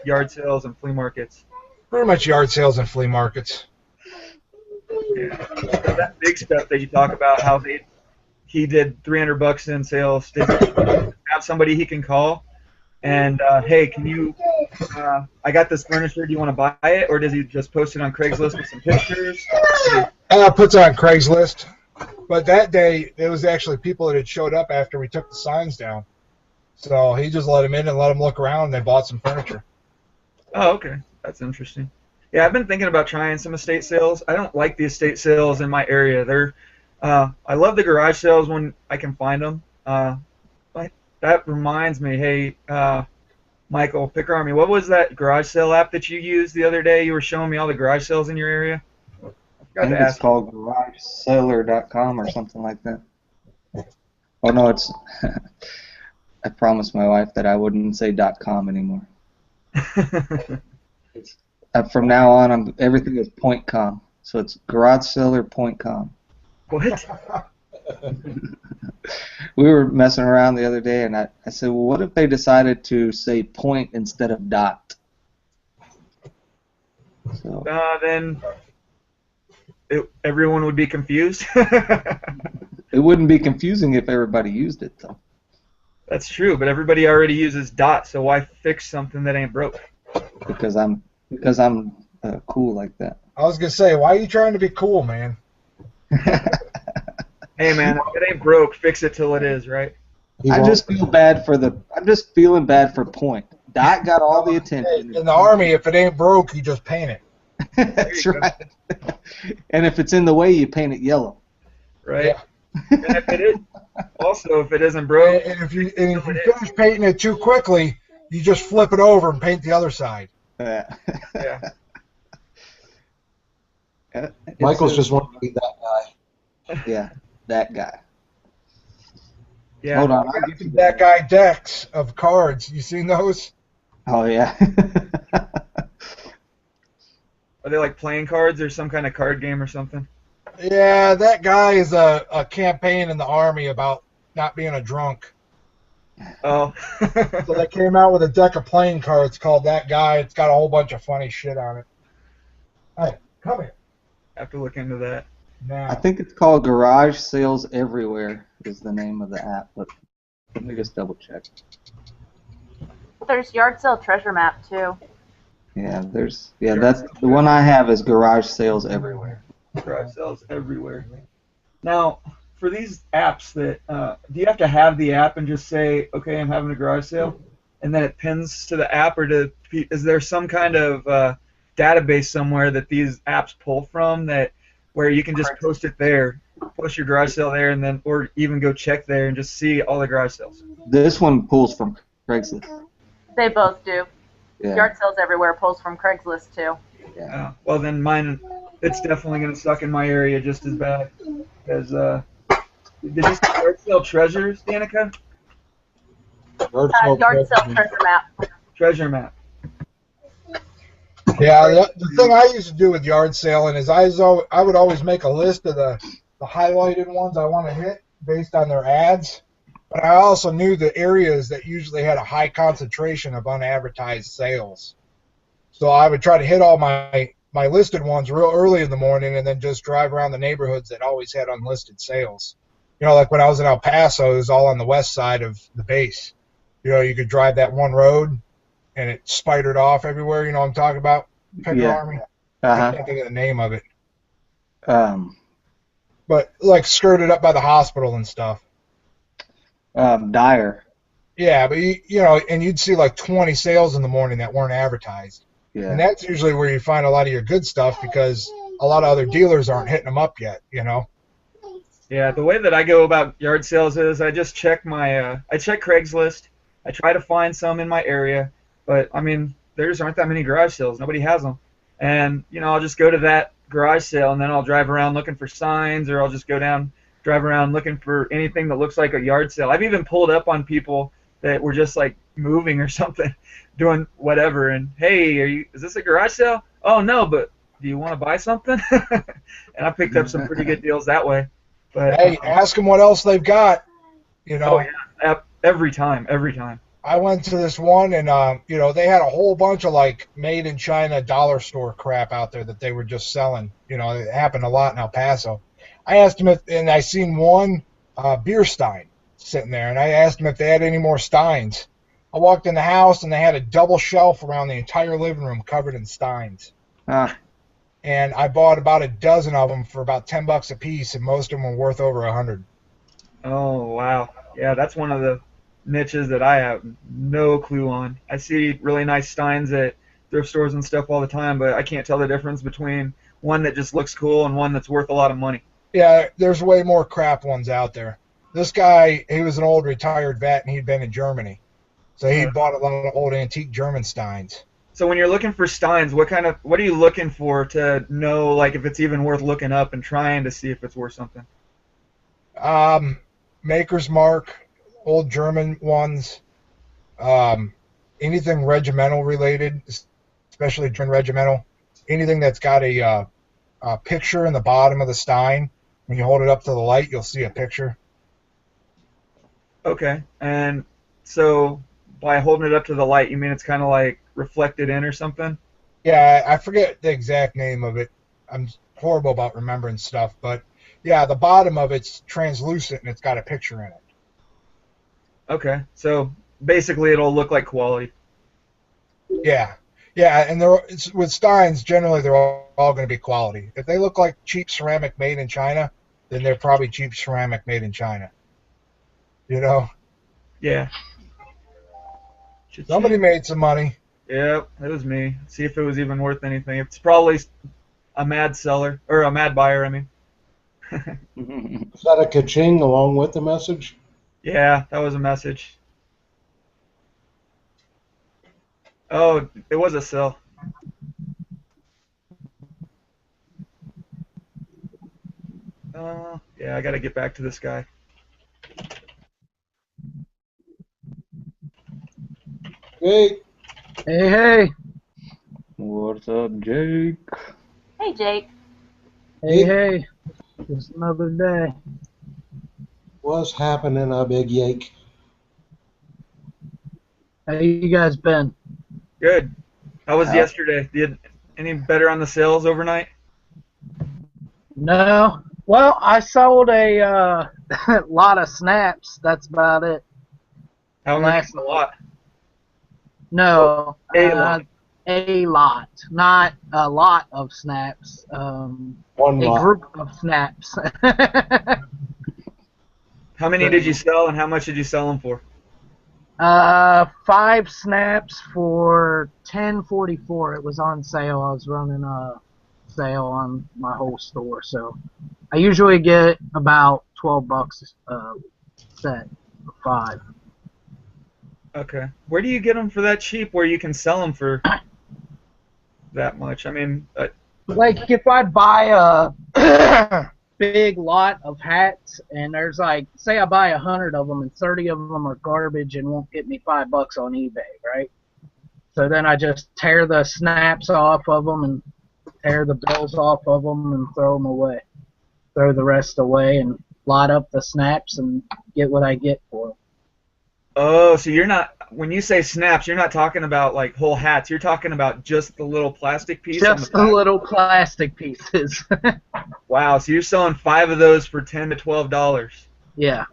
yard sales and flea markets?
Pretty much yard sales and flea markets.
Yeah. So that big stuff that you talk about, how he did $300 in sales, did he have somebody he can call and, hey, can you, I got this furniture, do you want to buy it? Or does he just post it on Craigslist with some pictures?
Puts it on Craigslist. But that day, it was actually people that had showed up after we took the signs down. So he just let them in and let them look around, and they bought some furniture.
Oh, okay. That's interesting. Yeah, I've been thinking about trying some estate sales. I don't like the estate sales in my area. I love the garage sales when I can find them. But that reminds me, hey, Michael, Picker Army, what was that garage sale app that you used the other day? You were showing me all the garage sales in your area.
I think it's called GarageSeller.com or something like that. Oh no, it's. I promised my wife that I wouldn't say .com anymore. From now on, everything is .com, so it's GarageSeller.com.
What?
We were messing around the other day, and I said, well, what if they decided to say point instead of dot? So.
Then everyone would be confused.
It wouldn't be confusing if everybody used it, though.
That's true, but everybody already uses dot, so why fix something that ain't broke?
Because I'm cool like that.
I was going to say, why are you trying to be cool, man?
Hey, man, if it ain't broke, fix it till it is, right?
I'm just feeling bad for point. Dot got all the attention.
In the Army, if it ain't broke, you just paint it.
That's
you go.
right. And if it's in the way, you paint it yellow.
Right.
Yeah.
And if it is, also if it isn't broke,
And if you finish painting it too quickly, you just flip it over and paint the other side.
yeah.
Michael's just wanting to be that guy.
Yeah, that guy.
Yeah.
Hold on.
I
I'll
got
get
some
you
that guy decks of cards. You seen those?
Oh, yeah.
Are they like playing cards or some kind of card game or something?
Yeah, that guy is a campaign in the army about not being a drunk.
Oh.
So they came out with a deck of playing cards called That Guy. It's got a whole bunch of funny shit on it. Hey, come here.
Have to look into that.
Now.
I think it's called Garage Sales Everywhere is the name of the app, but let me just double check.
There's yard sale treasure map too.
Yeah, that's the one I have is Garage Sales Everywhere.
Garage sales everywhere. Now, for these apps that, do you have to have the app and just say, okay, I'm having a garage sale, and then it pins to the app, or is there some kind of database somewhere that these apps pull from that where you can just post it there, post your garage sale there, and then or even go check there and just see all the garage sales?
This one pulls from Craigslist.
They both do.
Yeah.
Yard sales everywhere pulls from Craigslist too.
Yeah.
Well, then mine, it's definitely going to suck in my area just as bad. Because, did you say yard sale treasures, Danica?
Yard sale treasure map.
Treasure map.
Yeah, the thing I used to do with yard selling is I would always make a list of the highlighted ones I want to hit based on their ads. But I also knew the areas that usually had a high concentration of unadvertised sales. So I would try to hit all my listed ones real early in the morning and then just drive around the neighborhoods that always had unlisted sales. You know, like when I was in El Paso, it was all on the west side of the base. You know, you could drive that one road and it spidered off everywhere. You know what I'm talking about? Picker Army. I can't think of the name of it. But like skirted up by the hospital and stuff.
Dyer.
Yeah, but you know, and you'd see like 20 sales in the morning that weren't advertised.
Yeah.
And that's usually where you find a lot of your good stuff because a lot of other dealers aren't hitting them up yet, you know?
Yeah, the way that I go about yard sales is I just check I check Craigslist. I try to find some in my area, but I mean, there just aren't that many garage sales. Nobody has them. And, you know, I'll just go to that garage sale and then I'll drive around looking for signs, or I'll just drive around looking for anything that looks like a yard sale. I've even pulled up on people that were just like moving or something, doing whatever, and hey, is this a garage sale? Oh no, but do you want to buy something? And I picked up some pretty good deals that way. But
hey, ask them what else they've got. You know,
oh yeah, every time.
I went to this one and you know, they had a whole bunch of like made in China dollar store crap out there that they were just selling. You know, it happened a lot in El Paso. I asked them and I seen one beer stein sitting there, and I asked them if they had any more steins. I walked in the house and they had a double shelf around the entire living room covered in steins. And I bought about a dozen of them for about $10 a piece, and most of them were worth over $100.
Oh wow, yeah, that's one of the niches that I have no clue on. I see really nice steins at thrift stores and stuff all the time, but I can't tell the difference between one that just looks cool and one that's worth a lot of money.
Yeah, there's way more crap ones out there. This guy, he was an old retired vet, and he'd been in Germany. So he bought a lot of old antique German steins.
So when you're looking for steins, what are you looking for to know, like, if it's even worth looking up and trying to see if it's worth something?
Maker's Mark, old German ones, anything regimental related, especially German regimental, anything that's got a picture in the bottom of the stein. When you hold it up to the light, you'll see a picture.
Okay, and so by holding it up to the light, you mean it's kind of like reflected in or something?
Yeah, I forget the exact name of it. I'm horrible about remembering stuff, but yeah, the bottom of it's translucent and it's got a picture in it.
Okay, so basically it'll look like quality.
Yeah, and with steins, generally they're all going to be quality. If they look like cheap ceramic made in China, then they're probably cheap ceramic made in China. You know?
Yeah.
Somebody made some money.
Yep, it was me. See if it was even worth anything. It's probably a mad seller or a mad buyer. I mean.
Is that a ka-ching along with the message?
Yeah, that was a message. Oh, it was a sell. Yeah, I gotta get back to this guy.
Hey,
Hey, hey,
What's up, Jake?
Hey, Jake.
hey,
Hey.
hey. Just another day.
what's happening, a big yake?
How you guys been?
Good. How was
How-
yesterday? Did any better on the sales overnight?
No. Well, I sold a lot of snaps. That's about it.
How many?
Last
A lot.
No,
A lot.
a lot, not a lot of snaps.
One
A
lot.
group of snaps.
How many did you sell, and how much did you sell them for?
5 snaps for $10.44. It was on sale. I was running a sale on my whole store, so I usually get about $12 set for 5.
Okay. Where do you get them for that cheap? Where you can sell them for that much? I mean,
Like if I buy a big lot of hats and there's like, say I buy 100 of them and 30 of them are garbage and won't get me $5 on eBay, right? So then I just tear the snaps off of them and tear the bills off of them and throw them away. Throw the rest away and lot up the snaps and get what I get for them.
oh, so you're not. When you say snaps, you're not talking about like whole hats. You're talking about just the little plastic piece on the
Just the
back.
little plastic pieces.
Wow. So you're selling 5 of those for $10 to $12.
Yeah.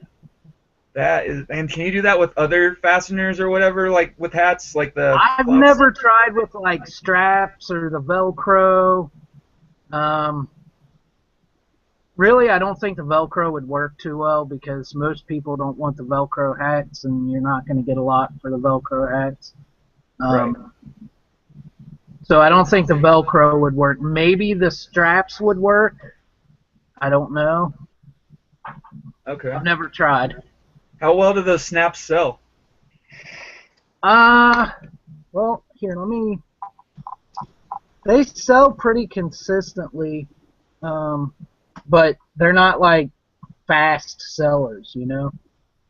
That is, and can you do that with other fasteners or whatever, like with hats, like the?
I've never tried with like straps or the Velcro. Really, I don't think the Velcro would work too well because most people don't want the Velcro hats, and you're not going to get a lot for the Velcro hats.
Right.
So I don't think the Velcro would work. Maybe the straps would work. I don't know.
Okay.
I've never tried.
How well do those snaps sell?
Well, here, let me. They sell pretty consistently, but they're not like fast sellers, you know?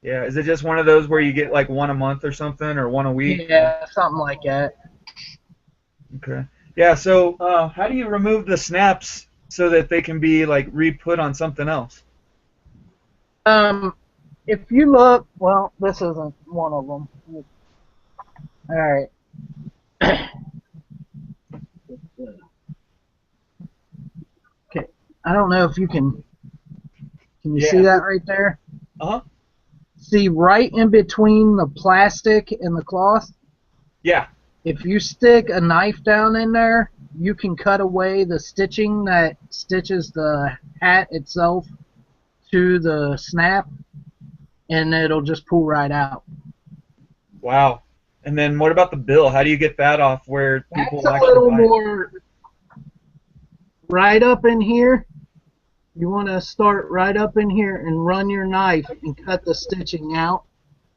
Yeah. Is it just one of those where you get like one a month or something, or one a week?
Yeah, something like that.
Okay. Yeah. So, how do you remove the snaps so that they can be like re-put on something else?
If you look, well, this isn't one of them. All right. Okay. I don't know if you can. Can you see
Yeah.
that right there?
Uh-huh.
See right in between the plastic and the cloth?
Yeah.
If you stick a knife down in there, you can cut away the stitching that stitches the hat itself to the snap, and it'll just pull right out.
Wow. And then what about the bill? How do you get that off where people
That's a
actually
little
buy it?
more right up in here. You want to start right up in here and run your knife and cut the stitching out.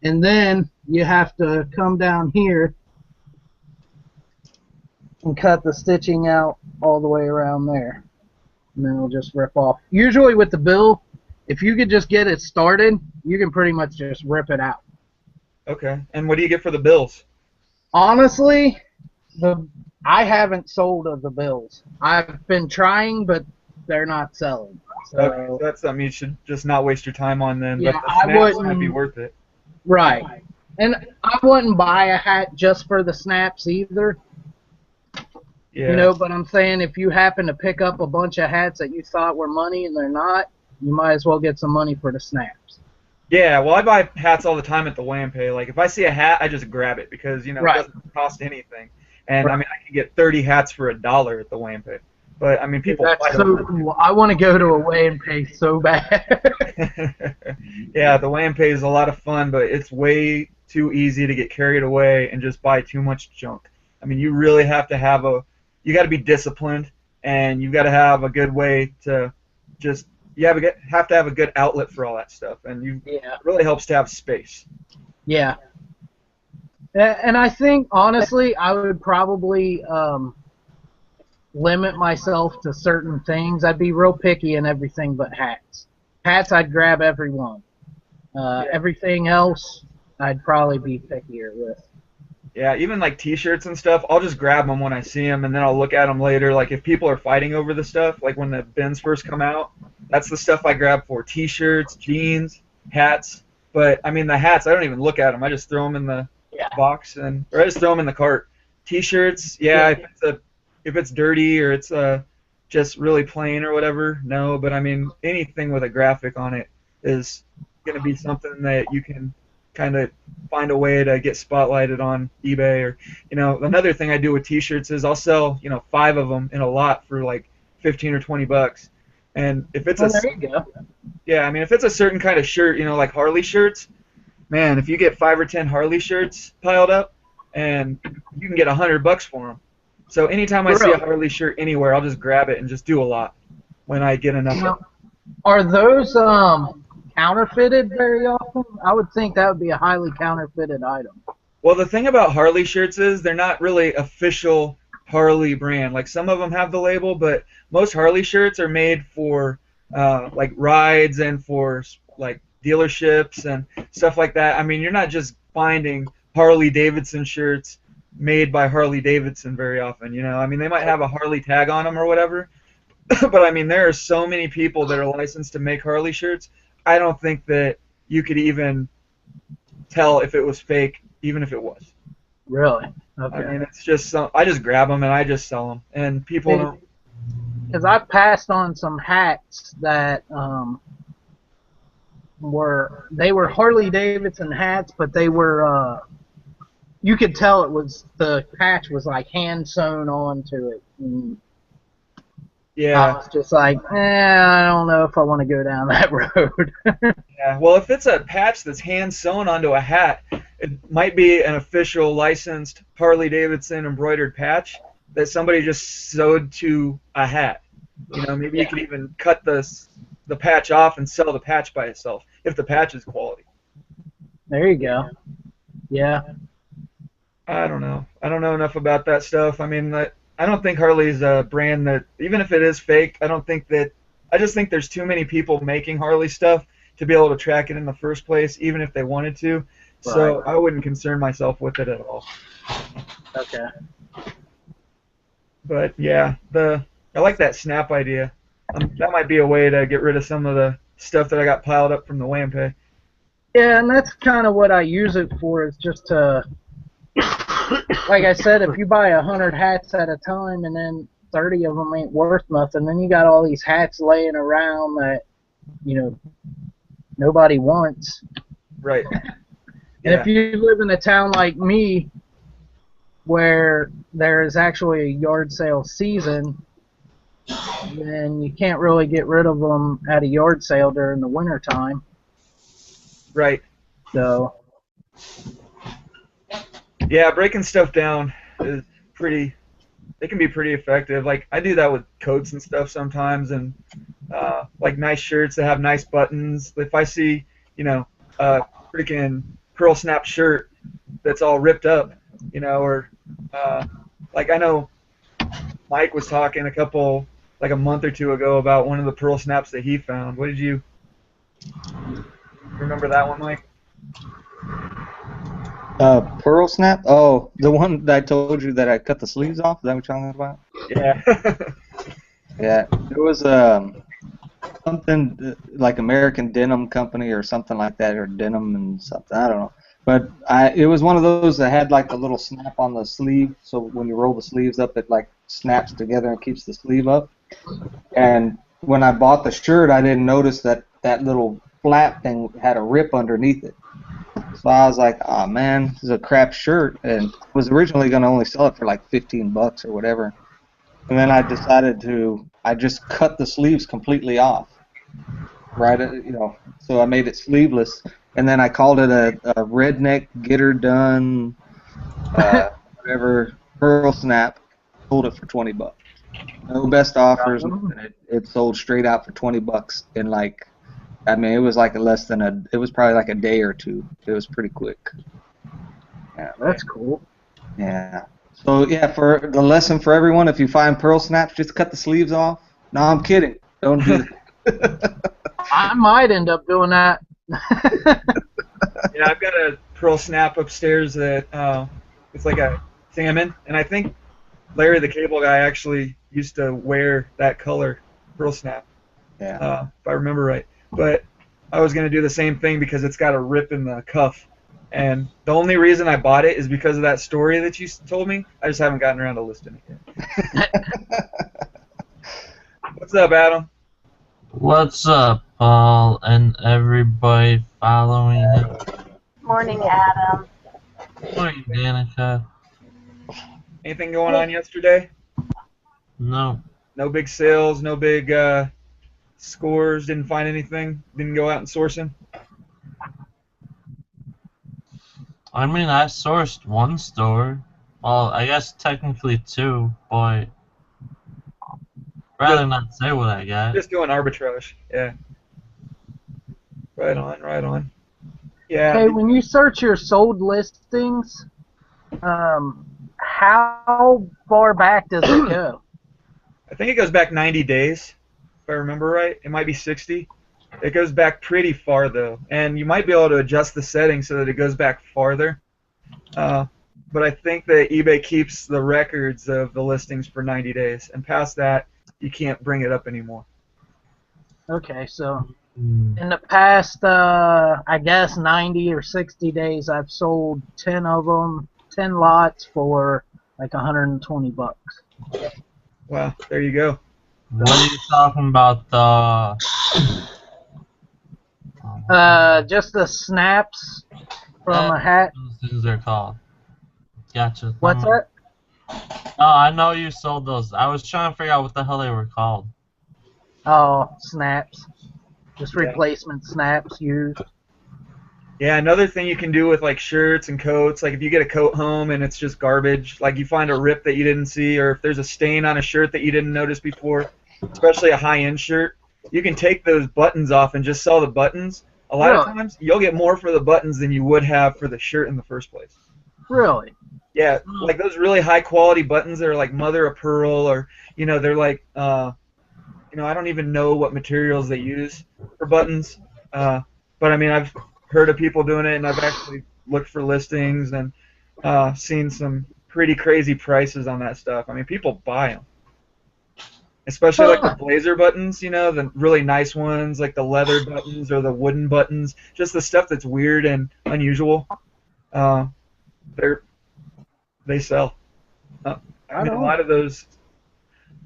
And then you have to come down here and cut the stitching out all the way around there. And then it'll just rip off. Usually with the bill, if you could just get it started, you can pretty much just rip it out.
Okay. And what do you get for the bills?
Honestly, I haven't sold of the bills. I've been trying, but they're not selling. So,
Okay, so that's something you should just not waste your time on then.
Yeah,
But the
I
snaps might
wouldn't-
be worth it.
right. And I wouldn't buy a hat just for the snaps either.
Yeah.
You know, but I'm saying if you happen to pick up a bunch of hats that you thought were money and they're not, you might as well get some money for the snaps.
Yeah, well, I buy hats all the time at the Wham Pay. Like, if I see a hat, I just grab it because,
Right.
it doesn't cost anything. And, I mean, I can get 30 hats for $1 at the Wham Pay. But, I mean, people
That's
fight
so
over
cool. I want to go to a weigh and pay so bad.
it. Yeah, the Wham Pay is a lot of fun, but it's way too easy to get carried away and just buy too much junk. I mean, you really have to have you got to be disciplined, and you've got to have a good way to just, have to have a good outlet for all that stuff, and it really helps to have space.
Yeah. And I think, honestly, I would probably limit myself to certain things. I'd be real picky in everything but hats. Hats, I'd grab every one. Everything else, I'd probably be pickier with.
Yeah, even like T-shirts and stuff, I'll just grab them when I see them, and then I'll look at them later. Like if people are fighting over the stuff, like when the bins first come out, that's the stuff I grab for T-shirts, jeans, hats. But I mean, the hats, I don't even look at them. I just throw them in the box, or I just throw them in the cart. T-shirts, if it's dirty or it's just really plain or whatever, no. But I mean, anything with a graphic on it is going to be something that you can kind of find a way to get spotlighted on eBay. Or, another thing I do with T-shirts is I'll sell 5 of them in a lot for like $15 or $20. And if it's
there you go.
Yeah, I mean, if it's a certain kind of shirt, like Harley shirts, man, if you get 5 or 10 Harley shirts piled up, and you can get $100 for them. So anytime I see a Harley shirt anywhere, I'll just grab it and just do a lot when I get enough of them.
Are those counterfeited very often? I would think that would be a highly counterfeited item.
Well, the thing about Harley shirts is they're not really official Harley brand. Like some of them have the label, but most Harley shirts are made for like rides and for like dealerships and stuff like that. I mean, you're not just finding Harley Davidson shirts made by Harley Davidson very often. I mean, they might have a Harley tag on them or whatever, but I mean, there are so many people that are licensed to make Harley shirts. I don't think that you could even tell if it was fake, even if it was.
Really? Okay.
I mean, it's just I just grab them and I just sell them, and people don't.
Because I passed on some hats that were Harley Davidson hats, but they were you could tell the patch was like hand sewn onto it. And I was just like, I don't know if I want to go down that road.
Yeah, well, if it's a patch that's hand sewn onto a hat, it might be an official licensed Harley Davidson embroidered patch that somebody just sewed to a hat. Maybe you could even cut the patch off and sell the patch by itself if the patch is quality.
There you go. Yeah.
I don't know. I don't know enough about that stuff. I mean, I don't think Harley's a brand that, even if it is fake, I just think there's too many people making Harley stuff to be able to track it in the first place, even if they wanted to. Right. So I wouldn't concern myself with it at all.
Okay.
But yeah, I like that snap idea. That might be a way to get rid of some of the stuff that I got piled up from the weigh and pay.
Yeah, and that's kind of what I use it for, is just to, like I said, if you buy 100 hats at a time and then 30 of them ain't worth nothing, then you got all these hats laying around that, nobody wants.
Right.
And if you live in a town like me, where there is actually a yard sale season, then you can't really get rid of them at a yard sale during the winter time.
Right.
So.
Yeah, breaking stuff down is it can be pretty effective. Like, I do that with coats and stuff sometimes, and like nice shirts that have nice buttons. If I see, a freaking pearl snap shirt that's all ripped up, or like I know Mike was talking a month or two ago about one of the pearl snaps that he found. What did you remember that one, Mike?
Pearl snap? Oh, the one that I told you that I cut the sleeves off? Is that what you're talking about?
Yeah.
Yeah. It was something like American Denim Company or something like that, or Denim and something. I don't know. But it was one of those that had like a little snap on the sleeve, so when you roll the sleeves up, it like snaps together and keeps the sleeve up. And when I bought the shirt, I didn't notice that little flap thing had a rip underneath it. So I was like, oh man, this is a crap shirt, and was originally going to only sell it for like $15 or whatever. And then I decided I just cut the sleeves completely off, right? So I made it sleeveless, and then I called it a redneck get her done, whatever pearl snap, sold it for $20. No best offers, nothing. It sold straight out for $20 in like, I mean, it was like it was probably like a day or two. It was pretty quick.
Yeah, that's cool.
Yeah. So yeah, for the lesson for everyone, if you find pearl snaps, just cut the sleeves off. No, I'm kidding. Don't do that.
I might end up doing that.
Yeah, I've got a pearl snap upstairs that it's like a salmon, and I think Larry the Cable Guy actually used to wear that color pearl snap, if I remember right. But I was gonna do the same thing because it's got a rip in the cuff, and the only reason I bought it is because of that story that you told me. I just haven't gotten around to listing it yet. What's up, Adam?
What's up, Paul, and everybody following him?
Morning, Adam.
Morning, Danica.
Anything going on yesterday?
No.
No big sales, no big scores, didn't find anything, didn't go out and sourcing?
I mean, I sourced one store. Well, I guess technically two, but rather not say what I got.
Just doing arbitrage, yeah. Right on, right on. Yeah.
Okay, when you search your sold listings, how far back does it go?
I think it goes back 90 days, if I remember right. It might be 60. It goes back pretty far, though. And you might be able to adjust the settings so that it goes back farther. But I think that eBay keeps the records of the listings for 90 days. And past that, you can't bring it up anymore.
Okay, so in the past, I guess 90 or 60 days, I've sold 10 of them, 10 lots for like $120.
Wow, there you go.
What are you talking about?
Just the snaps from a hat.
Those things are called. Gotcha.
What's that?
Oh, I know you sold those. I was trying to figure out what the hell they were called.
Oh, snaps. Just replacement snaps used.
Yeah, another thing you can do with like shirts and coats, like if you get a coat home and it's just garbage, like you find a rip that you didn't see, or if there's a stain on a shirt that you didn't notice before, especially a high-end shirt, you can take those buttons off and just sell the buttons. A lot of times, you'll get more for the buttons than you would have for the shirt in the first place.
Really?
Yeah, like those really high-quality buttons that are like mother of pearl, or, you know, they're like, I don't even know what materials they use for buttons, but I mean, I've heard of people doing it, and I've actually looked for listings and seen some pretty crazy prices on that stuff. I mean, people buy them. Especially like the blazer buttons, you know, the really nice ones, like the leather buttons or the wooden buttons, just the stuff that's weird and unusual. They sell. I mean, a lot of those,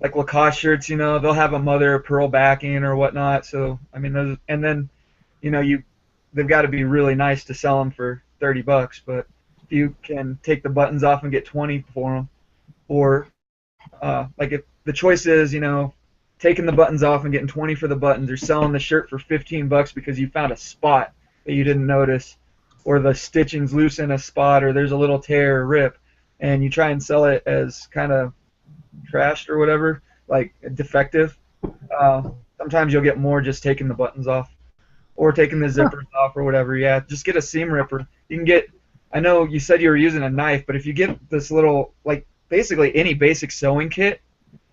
like Lacoste shirts, you know, they'll have a mother of pearl backing or whatnot. So I mean, those, and then, you know, they've got to be really nice to sell them for $30. But if you can take the buttons off and get 20 for them, or like if the choice is, you know, taking the buttons off and getting 20 for the buttons, or selling the shirt for $15 because you found a spot that you didn't notice, or the stitching's loose in a spot, or there's a little tear or rip, and you try and sell it as kind of trashed or whatever, like defective, sometimes you'll get more just taking the buttons off or taking the zippers off or whatever. Yeah, just get a seam ripper. You can get, I know you said you were using a knife, but if you get this little, like basically any basic sewing kit,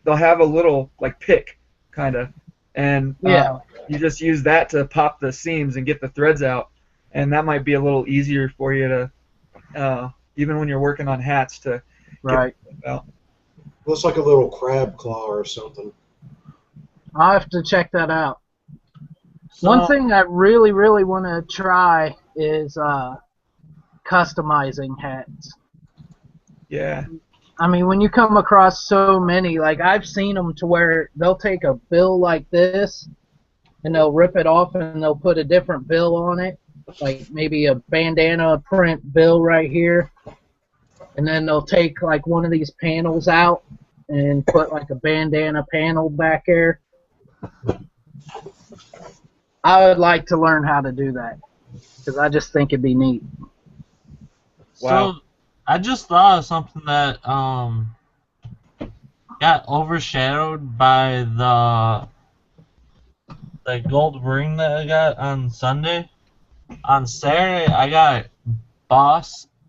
they'll have a little like pick kind of, and you just use that to pop the seams and get the threads out, and that might be a little easier for you to even when you're working on hats to get out.
Looks like a little crab claw or something.
I'll have to check that out.
So,
One thing I really, really want to try is customizing hats.
Yeah.
I mean, when you come across so many, like I've seen them to where they'll take a bill like this and they'll rip it off and they'll put a different bill on it, like maybe a bandana print bill right here, and then they'll take like one of these panels out and put like a bandana panel back there. I would like to learn how to do that because I just think it'd be neat.
Wow.
So, I just thought of something that got overshadowed by the gold ring that I got on Sunday. On Saturday, I got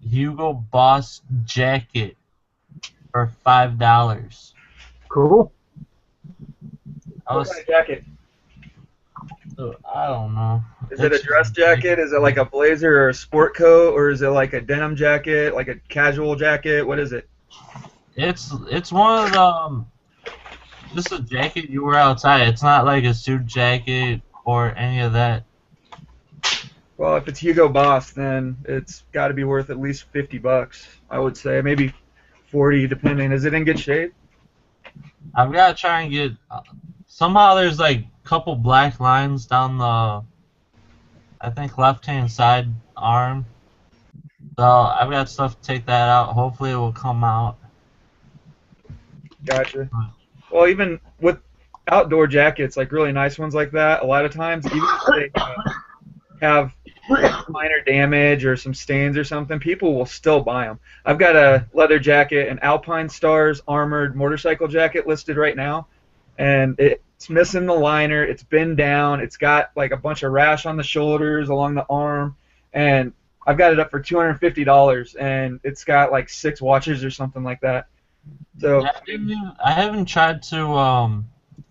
Hugo Boss jacket for $5.
Cool.
I
What
was,
kind of jacket?
I don't know.
Is it a
It's
dress jacket? Is it like a blazer or a sport coat, or is it like a denim jacket, like a casual jacket? What is it?
it's one of the just a jacket you wear outside. It's not like a suit jacket or any of that.
Well, if it's Hugo Boss, then it's got to be worth at least $50. I would say maybe 40, depending. Is it in good shape?
I've got to try and get. Somehow there's like a couple black lines down the, I think, left-hand side arm. So I've got stuff to take that out. Hopefully it will come out.
Gotcha. Well, even with outdoor jackets, like really nice ones like that, a lot of times, even if they have minor damage or some stains or something, people will still buy them. I've got a leather jacket, an Alpine Stars armored motorcycle jacket listed right now, and it's missing the liner. It's been down. It's got like a bunch of rash on the shoulders, along the arm, and I've got it up for $250, and it's got like 6 watches or something like that. So
I haven't tried to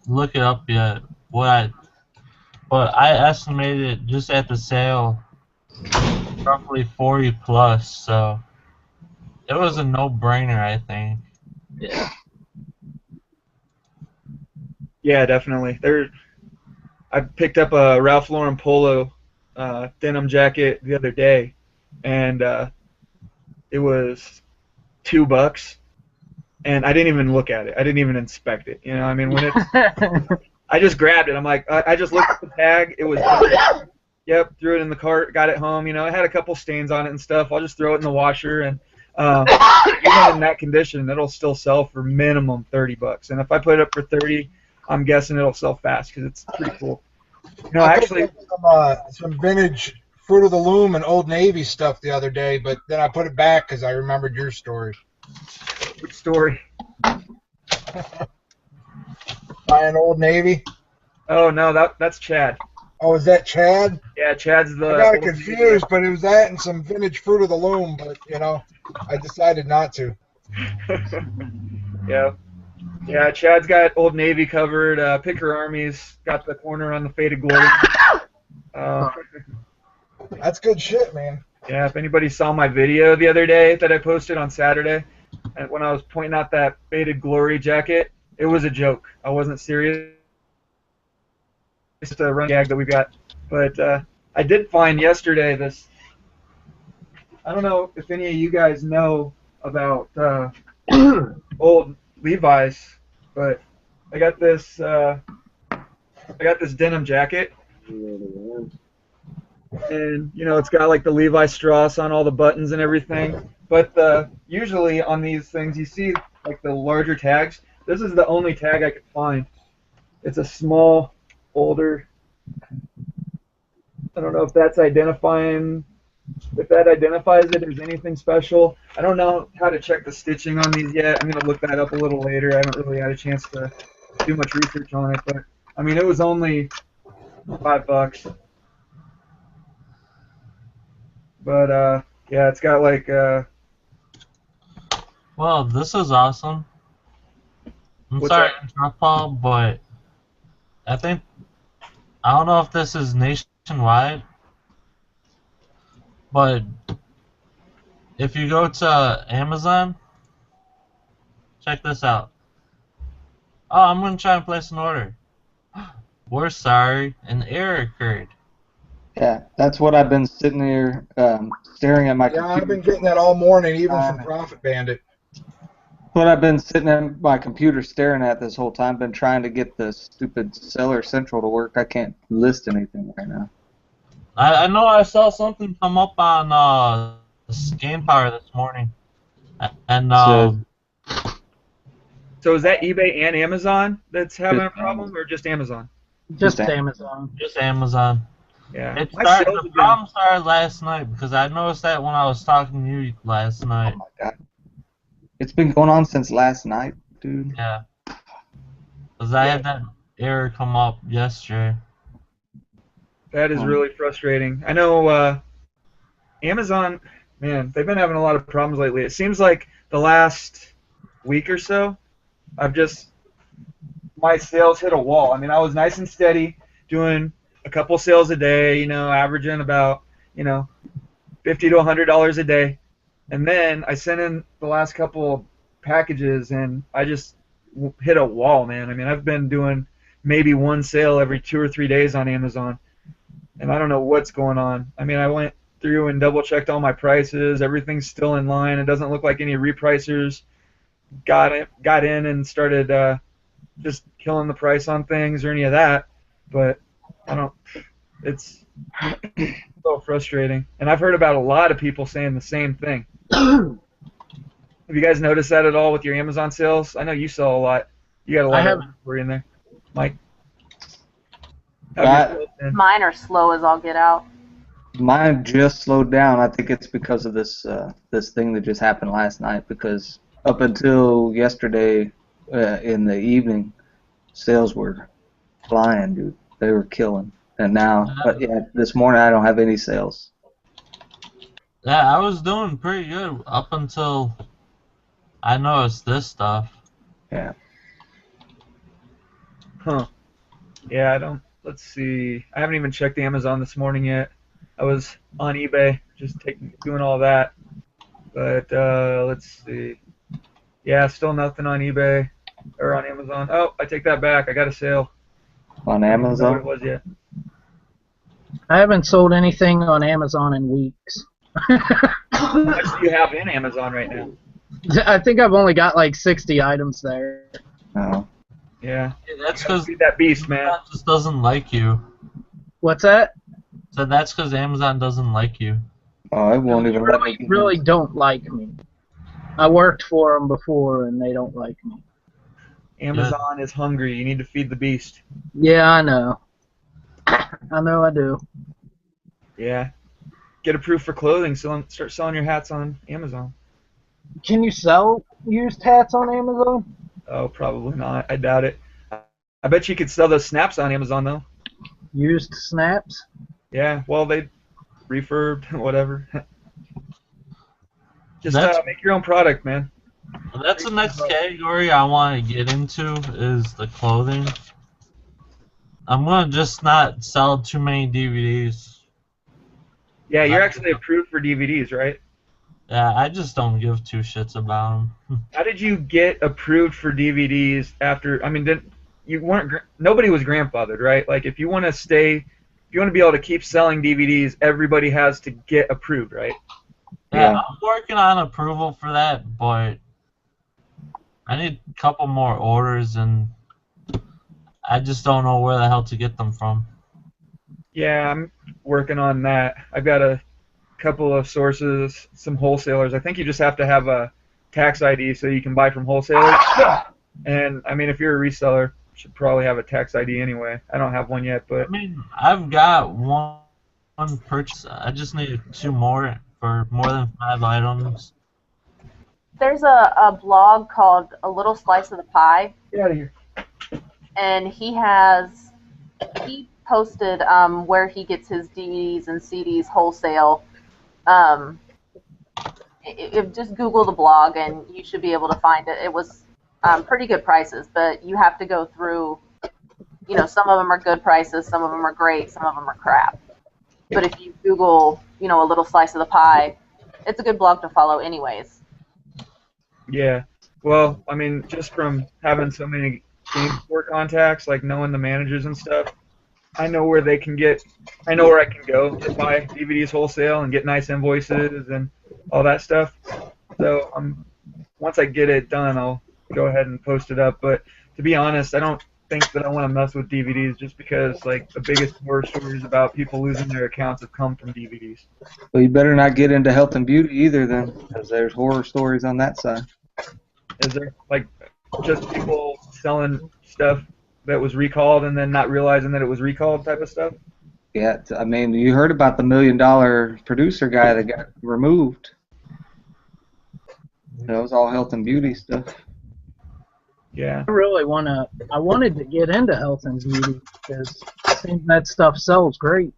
look it up yet. But I estimated it just at the sale roughly 40 plus. So it was a no-brainer, I think.
yeah, definitely. I picked up a Ralph Lauren polo denim jacket the other day, and it was $2, and I didn't even look at it. I didn't even inspect it. You know, I mean, when I just grabbed it. I'm like, I just looked at the tag. It was, yep, threw it in the cart, got it home. You know, it had a couple stains on it and stuff. I'll just throw it in the washer, and even in that condition, it'll still sell for minimum $30. And if I put it up for 30, I'm guessing it'll sell fast because it's pretty cool. You know,
I
actually,
picked up some vintage Fruit of the Loom and Old Navy stuff the other day, but then I put it back because I remembered your story.
which story?
Buying Old Navy.
Oh no, that's Chad.
Oh, is that Chad?
Yeah, Chad's the.
I got it confused, but it was that and some vintage Fruit of the Loom, but you know, I decided not to.
Yeah. Yeah, Chad's got Old Navy covered. Picker Army's got the corner on the Faded Glory.
That's good shit, man.
Yeah, if anybody saw my video the other day that I posted on Saturday, and when I was pointing out that Faded Glory jacket, it was a joke. I wasn't serious. It's just a run gag that we've got. But I did find yesterday this. I don't know if any of you guys know about old Levi's, but I got this denim jacket, and you know it's got like the Levi Strauss on all the buttons and everything. But usually on these things you see like the larger tags. This is the only tag I could find. It's a small, older. I don't know if that's identifying. If that identifies it as anything special. I don't know how to check the stitching on these yet. I'm going to look that up a little later. I haven't really had a chance to do much research on it. But, I mean, it was only $5. But, yeah, it's got like...
Well, this is awesome. I'm sorry to interrupt, Paul, but I don't know if this is nationwide, but if you go to Amazon, check this out. Oh, I'm going to try and place an order. We're sorry, an error occurred.
Yeah, that's what I've been sitting here staring at my computer.
Yeah, I've been getting that all morning, even from Profit Bandit.
What I've been sitting at my computer staring at this whole time. Been trying to get the stupid Seller Central to work. I can't list anything right now.
I know I saw something come up on Scan Power this morning, and
So is that eBay and Amazon that's having a problem, or just Amazon?
Just Amazon.
Just Amazon.
Yeah.
It
My
started.
sales
The
have been.
problem started last night because I noticed that when I was talking to you last
Oh
night.
my god. It's been going on since last night, dude.
Yeah, because I
Yeah,
had that error come up yesterday.
that is really frustrating. I know Amazon, man, they've been having a lot of problems lately. It seems like the last week or so, I've just my sales hit a wall. I mean, I was nice and steady, doing a couple sales a day, averaging about, 50 to $100 a day. And then I sent in the last couple packages and I just hit a wall, man. I mean, I've been doing maybe one sale every 2 or 3 days on Amazon, and I don't know what's going on. I mean, I went through and double checked all my prices. Everything's still in line. It doesn't look like any repricers got in and started just killing the price on things or any of that. But I don't. It's so frustrating. And I've heard about a lot of people saying the same thing. Have you guys noticed that at all with your Amazon sales? I know you sell a lot. You got a
I
lot of
haven't.
inventory in there. Mike?
That,
Mine are slow as all get out.
Mine just slowed down. I think it's because of this thing that just happened last night. Because up until yesterday in the evening, sales were flying, dude. They were killing. And now, but yeah, this morning I don't have any sales.
Yeah, I was doing pretty good up until I noticed this stuff.
Yeah.
Huh. Yeah, I don't. Let's see. I haven't even checked Amazon this morning yet. I was on eBay, just doing all that. But let's see. Yeah, still nothing on eBay or on Amazon. Oh, I take that back. I got a sale.
On
I don't even know what
Amazon.
it was yet.
I haven't sold anything on Amazon in weeks.
How much do you have in Amazon right now?
I think I've only got like 60 items there.
Oh.
Yeah.
Yeah, that's
You gotta
because
feed that beast, man.
Amazon just doesn't like you.
What's that?
So that's because Amazon doesn't like you.
Oh, it won't
They
even let me
really,
get
really don't like me. I worked for them before, and they don't like me.
Amazon is hungry. You need to feed the beast.
Yeah, I know. I know I do.
Yeah. Get approved for clothing. Start selling your hats on Amazon.
Can you sell used hats on Amazon?
Oh, probably not. I doubt it. I bet you could sell those snaps on Amazon, though.
Used snaps?
Yeah, well, they refurbed, whatever. Just
That's
make your own product, man.
that's the next category I want to get into is the clothing. I'm gonna just not sell too many DVDs.
Yeah, you're actually approved for DVDs, right?
Yeah, I just don't give two shits about them.
How did you get approved for DVDs after? I mean, you weren't? Nobody was grandfathered, right? Like, if you want to be able to keep selling DVDs, everybody has to get approved, right?
Yeah,
Yeah.
I'm working on approval for that, but I need a couple more orders, and I just don't know where the hell to get them from.
Yeah, I'm working on that. I've got a couple of sources, some wholesalers. I think you just have to have a tax ID so you can buy from wholesalers. And I mean, if you're a reseller, you should probably have a tax ID anyway. I don't have one yet,
I
but
mean, I've got one purchase. I just need two more for more than 5 items.
There's a blog called A Little Slice of the Pie,
get out of here.
and he posted where he gets his DVDs and CDs wholesale. Just Google the blog and you should be able to find it. It was pretty good prices, but you have to go through, some of them are good prices, some of them are great, some of them are crap. But if you Google, A Little Slice of the Pie, it's a good blog to follow anyways.
Yeah. Well, I mean, just from having so many game store contacts, like knowing the managers and stuff, I know where I can go to buy DVDs wholesale and get nice invoices and all that stuff. So once I get it done, I'll go ahead and post it up. But to be honest, I don't think that I want to mess with DVDs just because like the biggest horror stories about people losing their accounts have come from DVDs.
Well, you better not get into health and beauty either, then, because there's horror stories on that side.
Is there like just people selling stuff that was recalled and then not realizing that it was recalled type of stuff?
Yeah, I mean, you heard about the $1 million producer guy that got removed. That was all health and beauty stuff.
Yeah.
I wanted to get into health and beauty because it seems that stuff sells great.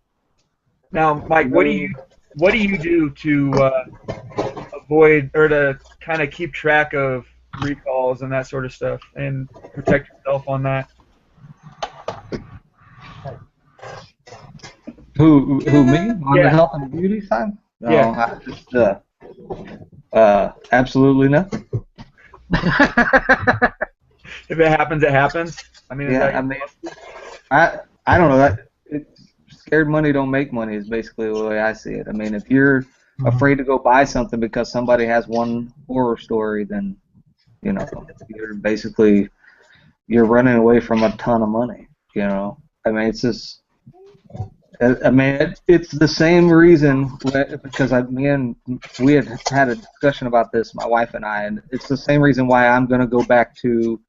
Now, Mike, what do you do to avoid or to kind of keep track of recalls and that sort of stuff and protect yourself on that?
Who me on the
Yeah.
health and beauty side? No,
Yeah.
I just absolutely nothing.
If it happens, it happens. I mean, is
Yeah,
that
I mean, I don't know that scared money don't make money is basically the way I see it. I mean, if you're afraid to go buy something because somebody has one horror story, then you know you're running away from a ton of money. You know, I mean, it's just. I mean, it's the same reason because we had a discussion about this, my wife and I, and it's the same reason why I'm going to go back to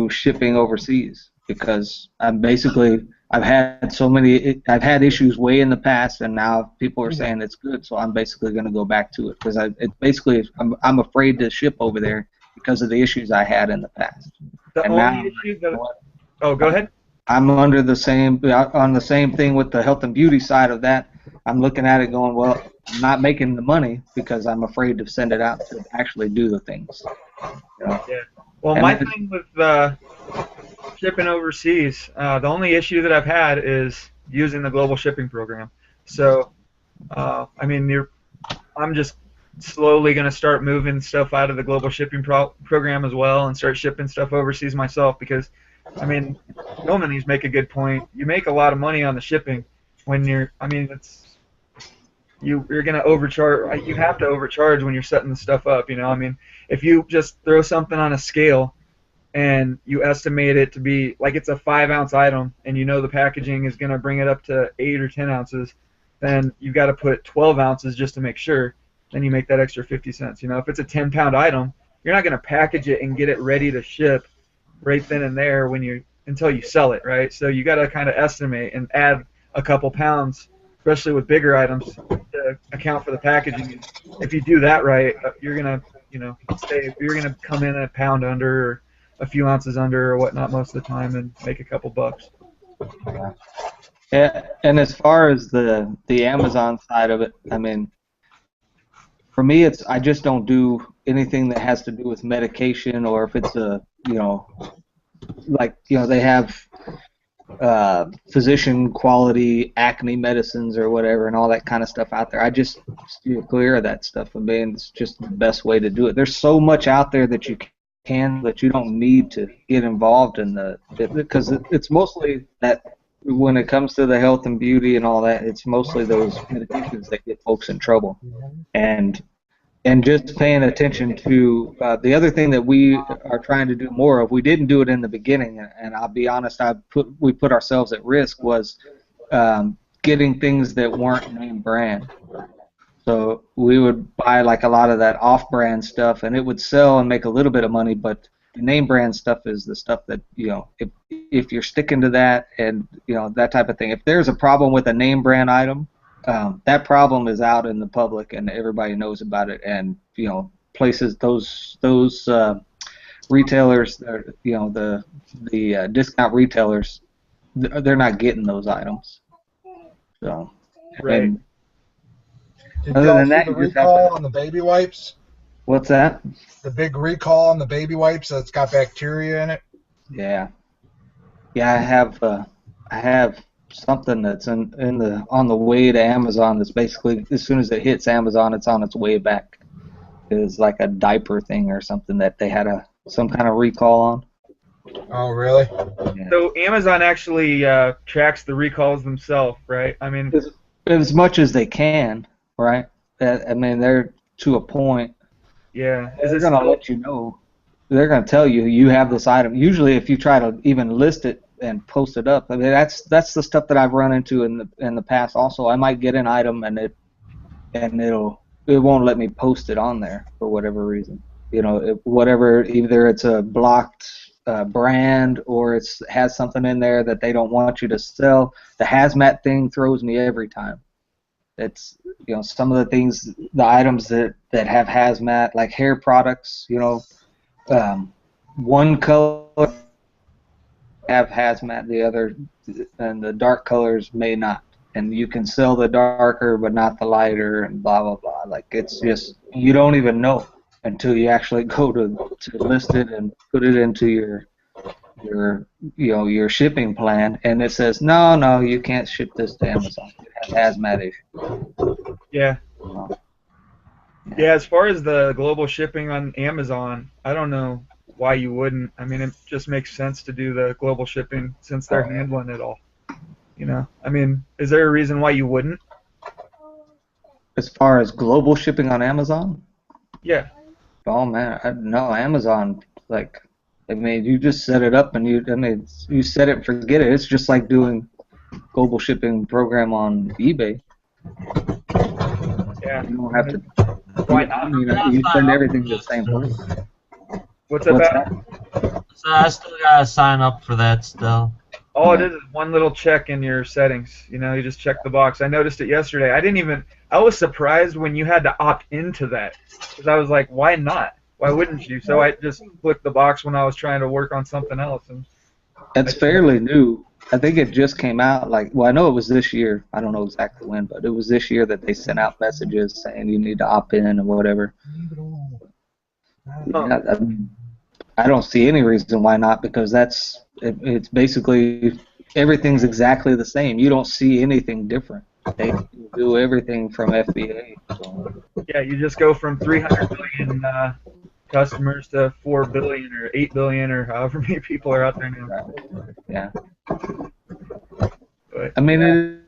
shipping overseas because I've had issues way in the past, and now people are saying it's good, so I'm basically going to go back to it because I'm afraid to ship over there because of the issues I had in the past.
The
And
only
now,
issue that. Oh, go ahead.
I'm on the same thing with the health and beauty side of that. I'm looking at it going, well, I'm not making the money because I'm afraid to send it out to actually do the things. You know?
Yeah. Well, my thing with shipping overseas, the only issue that I've had is using the global shipping program. So, I mean, I'm just slowly going to start moving stuff out of the global shipping program as well and start shipping stuff overseas myself because, I mean, Romanies make a good point. You make a lot of money on the shipping when you're going to overcharge. You have to overcharge when you're setting the stuff up. You know, I mean, if you just throw something on a scale and you estimate it to be like it's a 5-ounce item and you know the packaging is going to bring it up to 8 or 10 ounces, then you've got to put 12 ounces just to make sure. Then you make that extra 50 cents. You know, if it's a 10-pound item, you're not going to package it and get it ready to ship right then and there until you sell it, right? So you got to kind of estimate and add a couple pounds, especially with bigger items, to account for the packaging. If you do that right, you're gonna, you're gonna come in a pound under, or a few ounces under, or whatnot most of the time, and make a couple bucks.
Yeah, and as far as the Amazon side of it, I mean, for me, I just don't do anything that has to do with medication or if it's they have physician quality acne medicines or whatever and all that kind of stuff out there. I just steer clear of that stuff. I mean, it's just the best way to do it. There's so much out there that you don't need to get involved in because it's mostly that when it comes to the health and beauty and all that, it's mostly those medications that get folks in trouble. And just paying attention to the other thing that we are trying to do more of. We didn't do it in the beginning, and I'll be honest, we put ourselves at risk was getting things that weren't name brand. So we would buy like a lot of that off-brand stuff, and it would sell and make a little bit of money, but the name brand stuff is the stuff that, if you're sticking to that and, that type of thing. If there's a problem with a name brand item, that problem is out in the public and everybody knows about it, and places those retailers, the discount retailers, they're not getting those items. So,
right.
And
Did
other
y'all
than
see
that,
the
you just have
recall
to,
on the baby wipes?
what's that?
The big recall on the baby wipes that's got bacteria in it?
Yeah, I have something that's on the way to Amazon. That's basically as soon as it hits Amazon, it's on its way back. It's like a diaper thing or something that they had some kind of recall on.
Oh, really?
Yeah.
So Amazon actually tracks the recalls themselves, right? I mean,
as much as they can, right? I mean, they're to a point.
yeah.
They're going to let you know. They're going to tell you have this item. Usually, if you try to even list it and post it up, I mean, that's the stuff that I've run into in the past. Also, I might get an item and it won't let me post it on there for whatever reason. Whatever, either it's a blocked brand or has something in there that they don't want you to sell. The hazmat thing throws me every time. It's some of the things, the items that have hazmat, like hair products. One color have hazmat, the other, and the dark colors may not. And you can sell the darker but not the lighter, and blah blah blah. Like, it's just, you don't even know until you actually go to list it and put it into your shipping plan, and it says no, you can't ship this to Amazon. It has hazmat issue.
Yeah. Yeah, as far as the global shipping on Amazon, I don't know why you wouldn't. I mean, it just makes sense to do the global shipping since they're handling it all. I mean, is there a reason why you wouldn't?
As far as global shipping on Amazon?
Yeah.
Oh man, no, Amazon, like, I mean, you just set it up and you set it and forget it. It's just like doing global shipping program on eBay.
Yeah.
You don't have to.
Why not?
You send everything to the same place.
What's that?
So I still gotta sign up for that still.
All it is one little check in your settings. You just check the box. I noticed it yesterday. I was surprised when you had to opt into that, because I was like, why not? Why wouldn't you? So I just clicked the box when I was trying to work on something else. And
it's fairly new. I think it just came out, I know it was this year. I don't know exactly when, but it was this year that they sent out messages saying you need to opt in and whatever. Yeah, I don't see any reason why not, because it's basically everything's exactly the same. You don't see anything different. They do everything from FBA. So.
Yeah, you just go from 300 million customers to 4 billion or 8 billion or however many people are out there now.
Yeah.
But,
I mean,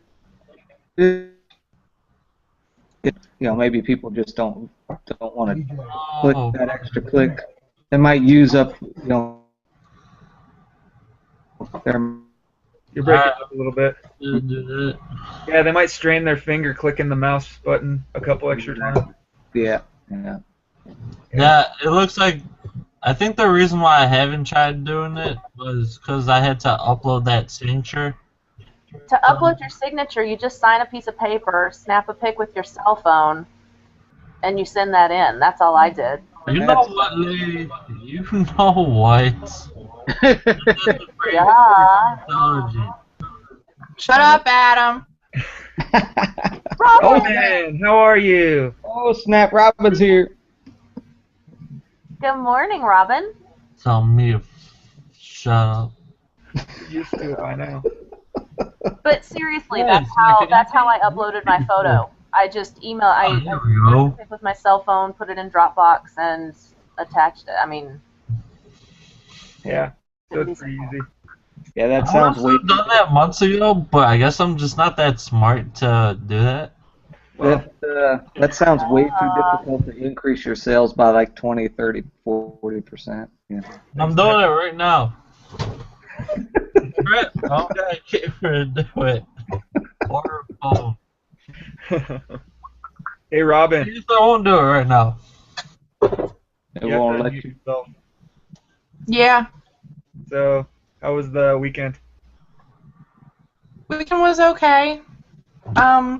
maybe people just don't want to click that extra click. They might use up, their.
You're breaking up a little bit. Yeah, they might strain their finger clicking the mouse button a couple extra times.
Yeah.
Yeah, it looks like, I think the reason why I haven't tried doing it was because I had to upload that signature.
To upload your signature, you just sign a piece of paper, snap a pic with your cell phone, and you send that in. That's all I did.
You know what, lady? You know what?
Yeah.
Intelligent.
Shut up, Adam.
Oh man, how are you?
Oh snap! Robin's here.
Good morning, Robin.
Tell me to shut up.
You're used to it by now.
But seriously,
Yeah,
that's how I uploaded my photo. I just I
there we go.
took it with my cell phone, put it in Dropbox, and attached it. I mean,
Yeah, so it's pretty easy.
Yeah, that
I
sounds
must have done that months ago, but I guess I'm just not that smart to do that.
That sounds way too difficult to increase your sales by like 20, 30, 40%. Yeah.
I'm doing it right now. Right? Okay, I can't really do it. Or phone.
Hey Robin.
I guess I won't do it right now.
It won't let you.
Yourself.
Yeah,
So, how was the weekend?
weekend was okay. I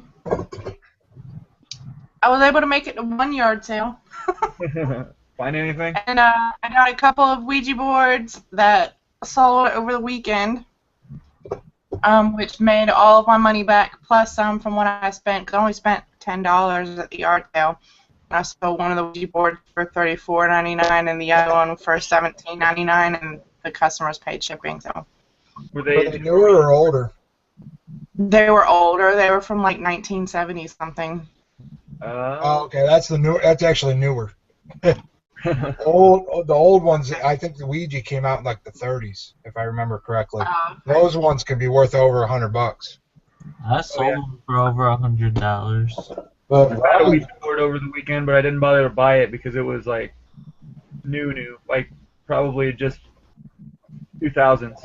was able to make it to one yard sale,
Find anything?
and I got a couple of Ouija boards that sold over the weekend, which made all of my money back plus some from what I spent. 'Cause I only spent $10 at the yard sale. I sold one of the Ouija boards for $34.99 and the other one for $17.99, and the customers paid shipping. So
Were
Are they
they
newer or older?
they were older. They were from like 1970 something.
Oh, okay, that's the new. That's actually newer. The old ones. I think the Ouija came out in like the 30s, if I remember correctly. Those ones can be worth over $100.
I sold them for over $100.
But
I had a Ouija board over the weekend, but I didn't bother to buy it because it was like new, like probably just 2000s.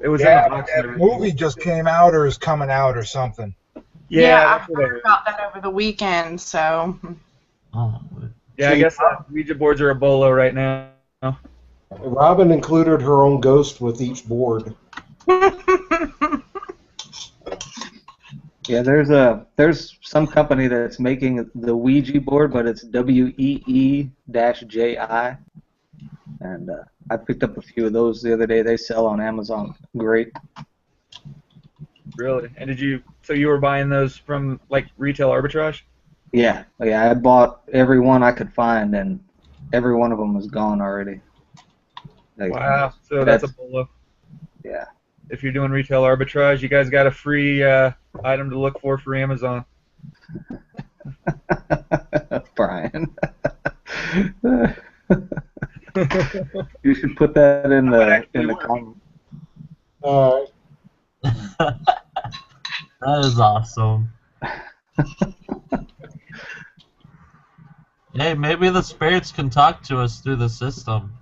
It was in
yeah,
the box. and
that
everything.
movie just came out or is coming out or something.
Yeah,
I
that's what I
heard
heard.
about that over the weekend. So
Oh,
Yeah, I guess Ouija boards are a bolo right now.
Robin included her own ghost with each board.
Yeah, there's some company that's making the Ouija board, but it's WEE-JI, and I picked up a few of those the other day. They sell on Amazon. Great.
Really? And so you were buying those from like retail arbitrage?
Yeah, I bought every one I could find, and every one of them is gone already. Like,
Wow. So that's a bolo.
Yeah.
If you're doing retail arbitrage, you guys got a free item to look for Amazon.
Brian. You should put that in the comment.
All right.
That is awesome. Hey, maybe the spirits can talk to us through the system.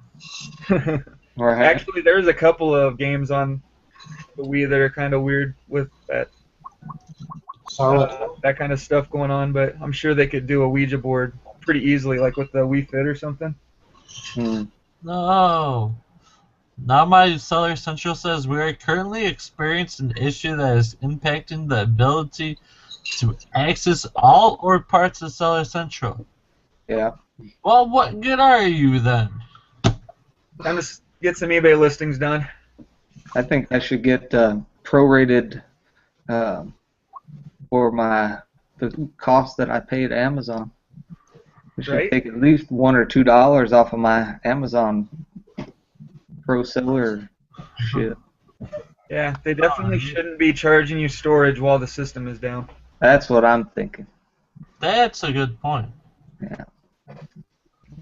Right.
Actually, there's a couple of games on the Wii that are kind of weird with that that kind of stuff going on, but I'm sure they could do a Ouija board pretty easily, like with the Wii Fit or something.
No. Now my Seller Central says we are currently experiencing an issue that is impacting the ability to access all or parts of Seller Central.
Yeah.
Well, what good are you then?
Time to get some eBay listings done.
I think I should get prorated for the cost that I paid Amazon. I should take at least $1 or $2 off of my Amazon Pro Seller shit.
Yeah, they definitely shouldn't be charging you storage while the system is down.
That's what I'm thinking.
That's a good point.
Yeah.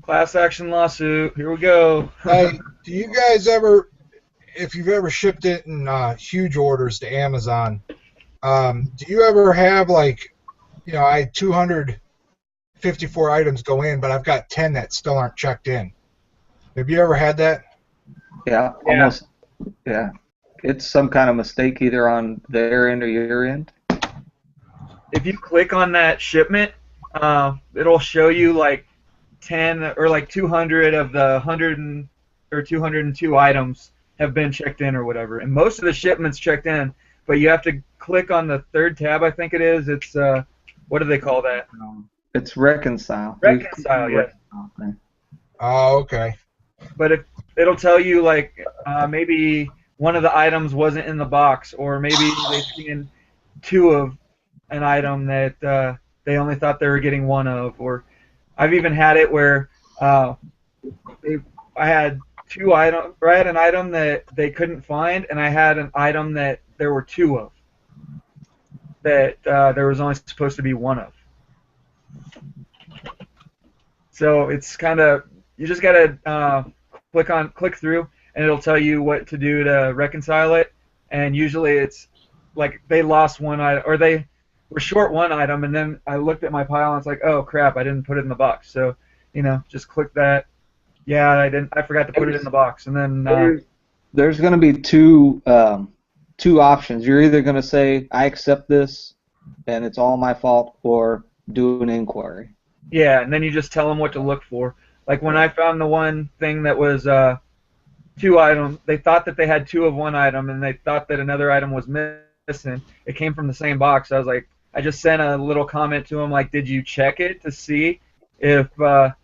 Class action lawsuit. Here we go.
Hey, do you guys ever, if you've ever shipped it in huge orders to Amazon, do you ever have like, I had 254 items go in, but I've got 10 that still aren't checked in. Have you ever had that?
Yeah, almost. Yeah. It's some kind of mistake either on their end or your end.
If you click on that shipment, it'll show you like 10 or like 200 of the 100 or 202 items have been checked in or whatever. And most of the shipments checked in, but you have to click on the third tab, I think it is. It's, what do they call that?
It's reconcile.
Reconcile, yes.
Oh, okay.
But if it'll tell you like maybe one of the items wasn't in the box, or maybe they scanned 2 of an item that they only thought they were getting 1 of, or I've even had it where I had 2 items, or I had an item that they couldn't find, and I had an item that there were 2 of that there was only supposed to be 1 of. So it's kind of, you just gotta click through, and it'll tell you what to do to reconcile it. And usually it's like they lost 1 item, or they were short 1 item, and then I looked at my pile and it's like, oh crap, I didn't put it in the box. So just click that. Yeah, I forgot to put it in the box, and then
there's going to be two options. You're either going to say I accept this and it's all my fault, or do an inquiry.
Yeah, and then you just tell them what to look for. Like when I found the one thing that was 2 items, they thought that they had 2 of 1 item, and they thought that another item was missing. It came from the same box. I was like, I just sent a little comment to them like, did you check it to see if the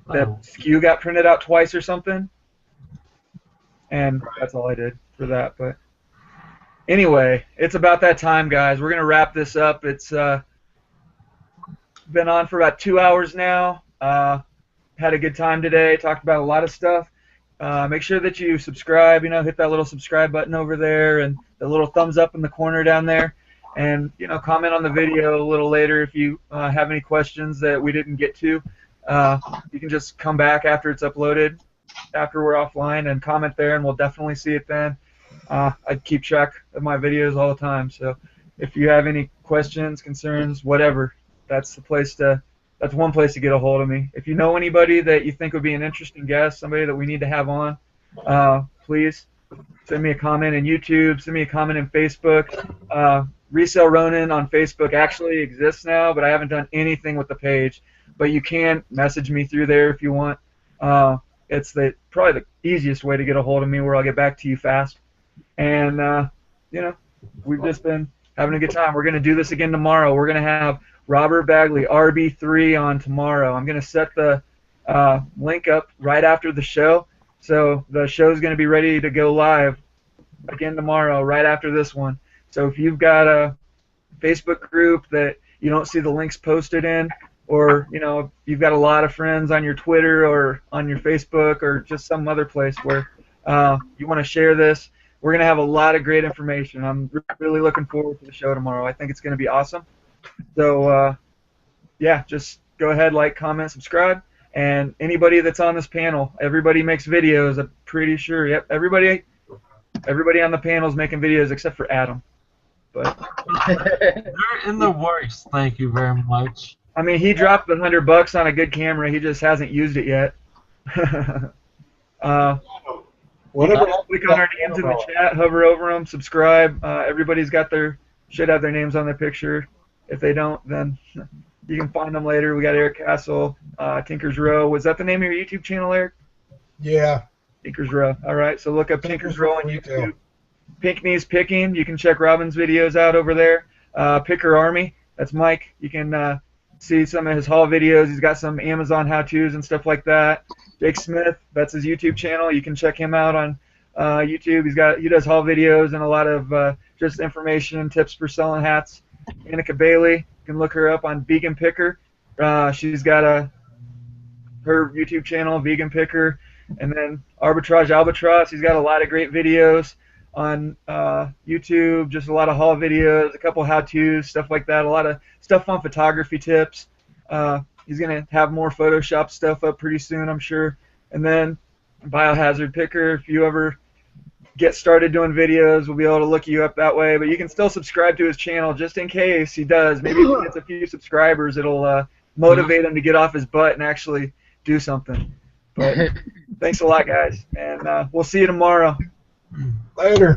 SKU got printed out twice or something? And that's all I did for that. But anyway, it's about that time, guys. We're gonna wrap this up. It's been on for about 2 hours now. Had a good time today. Talked about a lot of stuff. Make sure that you subscribe. Hit that little subscribe button over there and the little thumbs up in the corner down there. And comment on the video a little later if you have any questions that we didn't get to. You can just come back after it's uploaded, after we're offline, and comment there, and we'll definitely see it then. I keep track of my videos all the time, so if you have any questions, concerns, whatever, that's one place to get a hold of me. If you know anybody that you think would be an interesting guest, somebody that we need to have on, please send me a comment in YouTube, send me a comment in Facebook. Resale Ronin on Facebook actually exists now, but I haven't done anything with the page. But you can message me through there if you want. It's probably the easiest way to get a hold of me, where I'll get back to you fast. And you know, we've just been having a good time. We're going to do this again tomorrow. We're going to have Robert Bagley, RB3, on tomorrow. I'm going to set the link up right after the show. So the show is going to be ready to go live again tomorrow, right after this one. So if you've got a Facebook group that you don't see the links posted in, or you've got a lot of friends on your Twitter or on your Facebook or just some other place where you want to share this, we're going to have a lot of great information. I'm really looking forward to the show tomorrow. I think it's going to be awesome. So yeah, just go ahead, like, comment, subscribe. And anybody that's on this panel, everybody makes videos. I'm pretty sure. Yep, everybody on the panel is making videos except for Adam. But
they're in the works. Thank you very much.
I mean, he dropped the $100 on a good camera. He just hasn't used it yet.
Whatever.
Click on our names in the chat, hover over them, subscribe. Everybody's got should have their names on their picture. If they don't, then you can find them later. We got Eric Castle, Tinker's Row. Was that the name of your YouTube channel, Eric?
Yeah.
Tinker's Row. All right, so look up Tinker's Row on YouTube. Pinkney's Picking. You can check Robin's videos out over there. Picker Army. That's Mike. You can see some of his haul videos. He's got some Amazon how-tos and stuff like that. Jake Smith. That's his YouTube channel. You can check him out on YouTube. He does haul videos and a lot of just information and tips for selling hats. Annika Bailey. You can look her up on Vegan Picker. She's got her YouTube channel, Vegan Picker. And then Arbitrage Albatross. He's got a lot of great videos on YouTube, just a lot of haul videos, a couple how-tos, stuff like that, a lot of stuff on photography tips. He's going to have more Photoshop stuff up pretty soon, I'm sure. And then Biohazard Picker, if you ever get started doing videos, we'll be able to look you up that way. But you can still subscribe to his channel just in case he does. Maybe if he gets a few subscribers, it'll motivate him to get off his butt and actually do something. But thanks a lot, guys, and we'll see you tomorrow.
Later.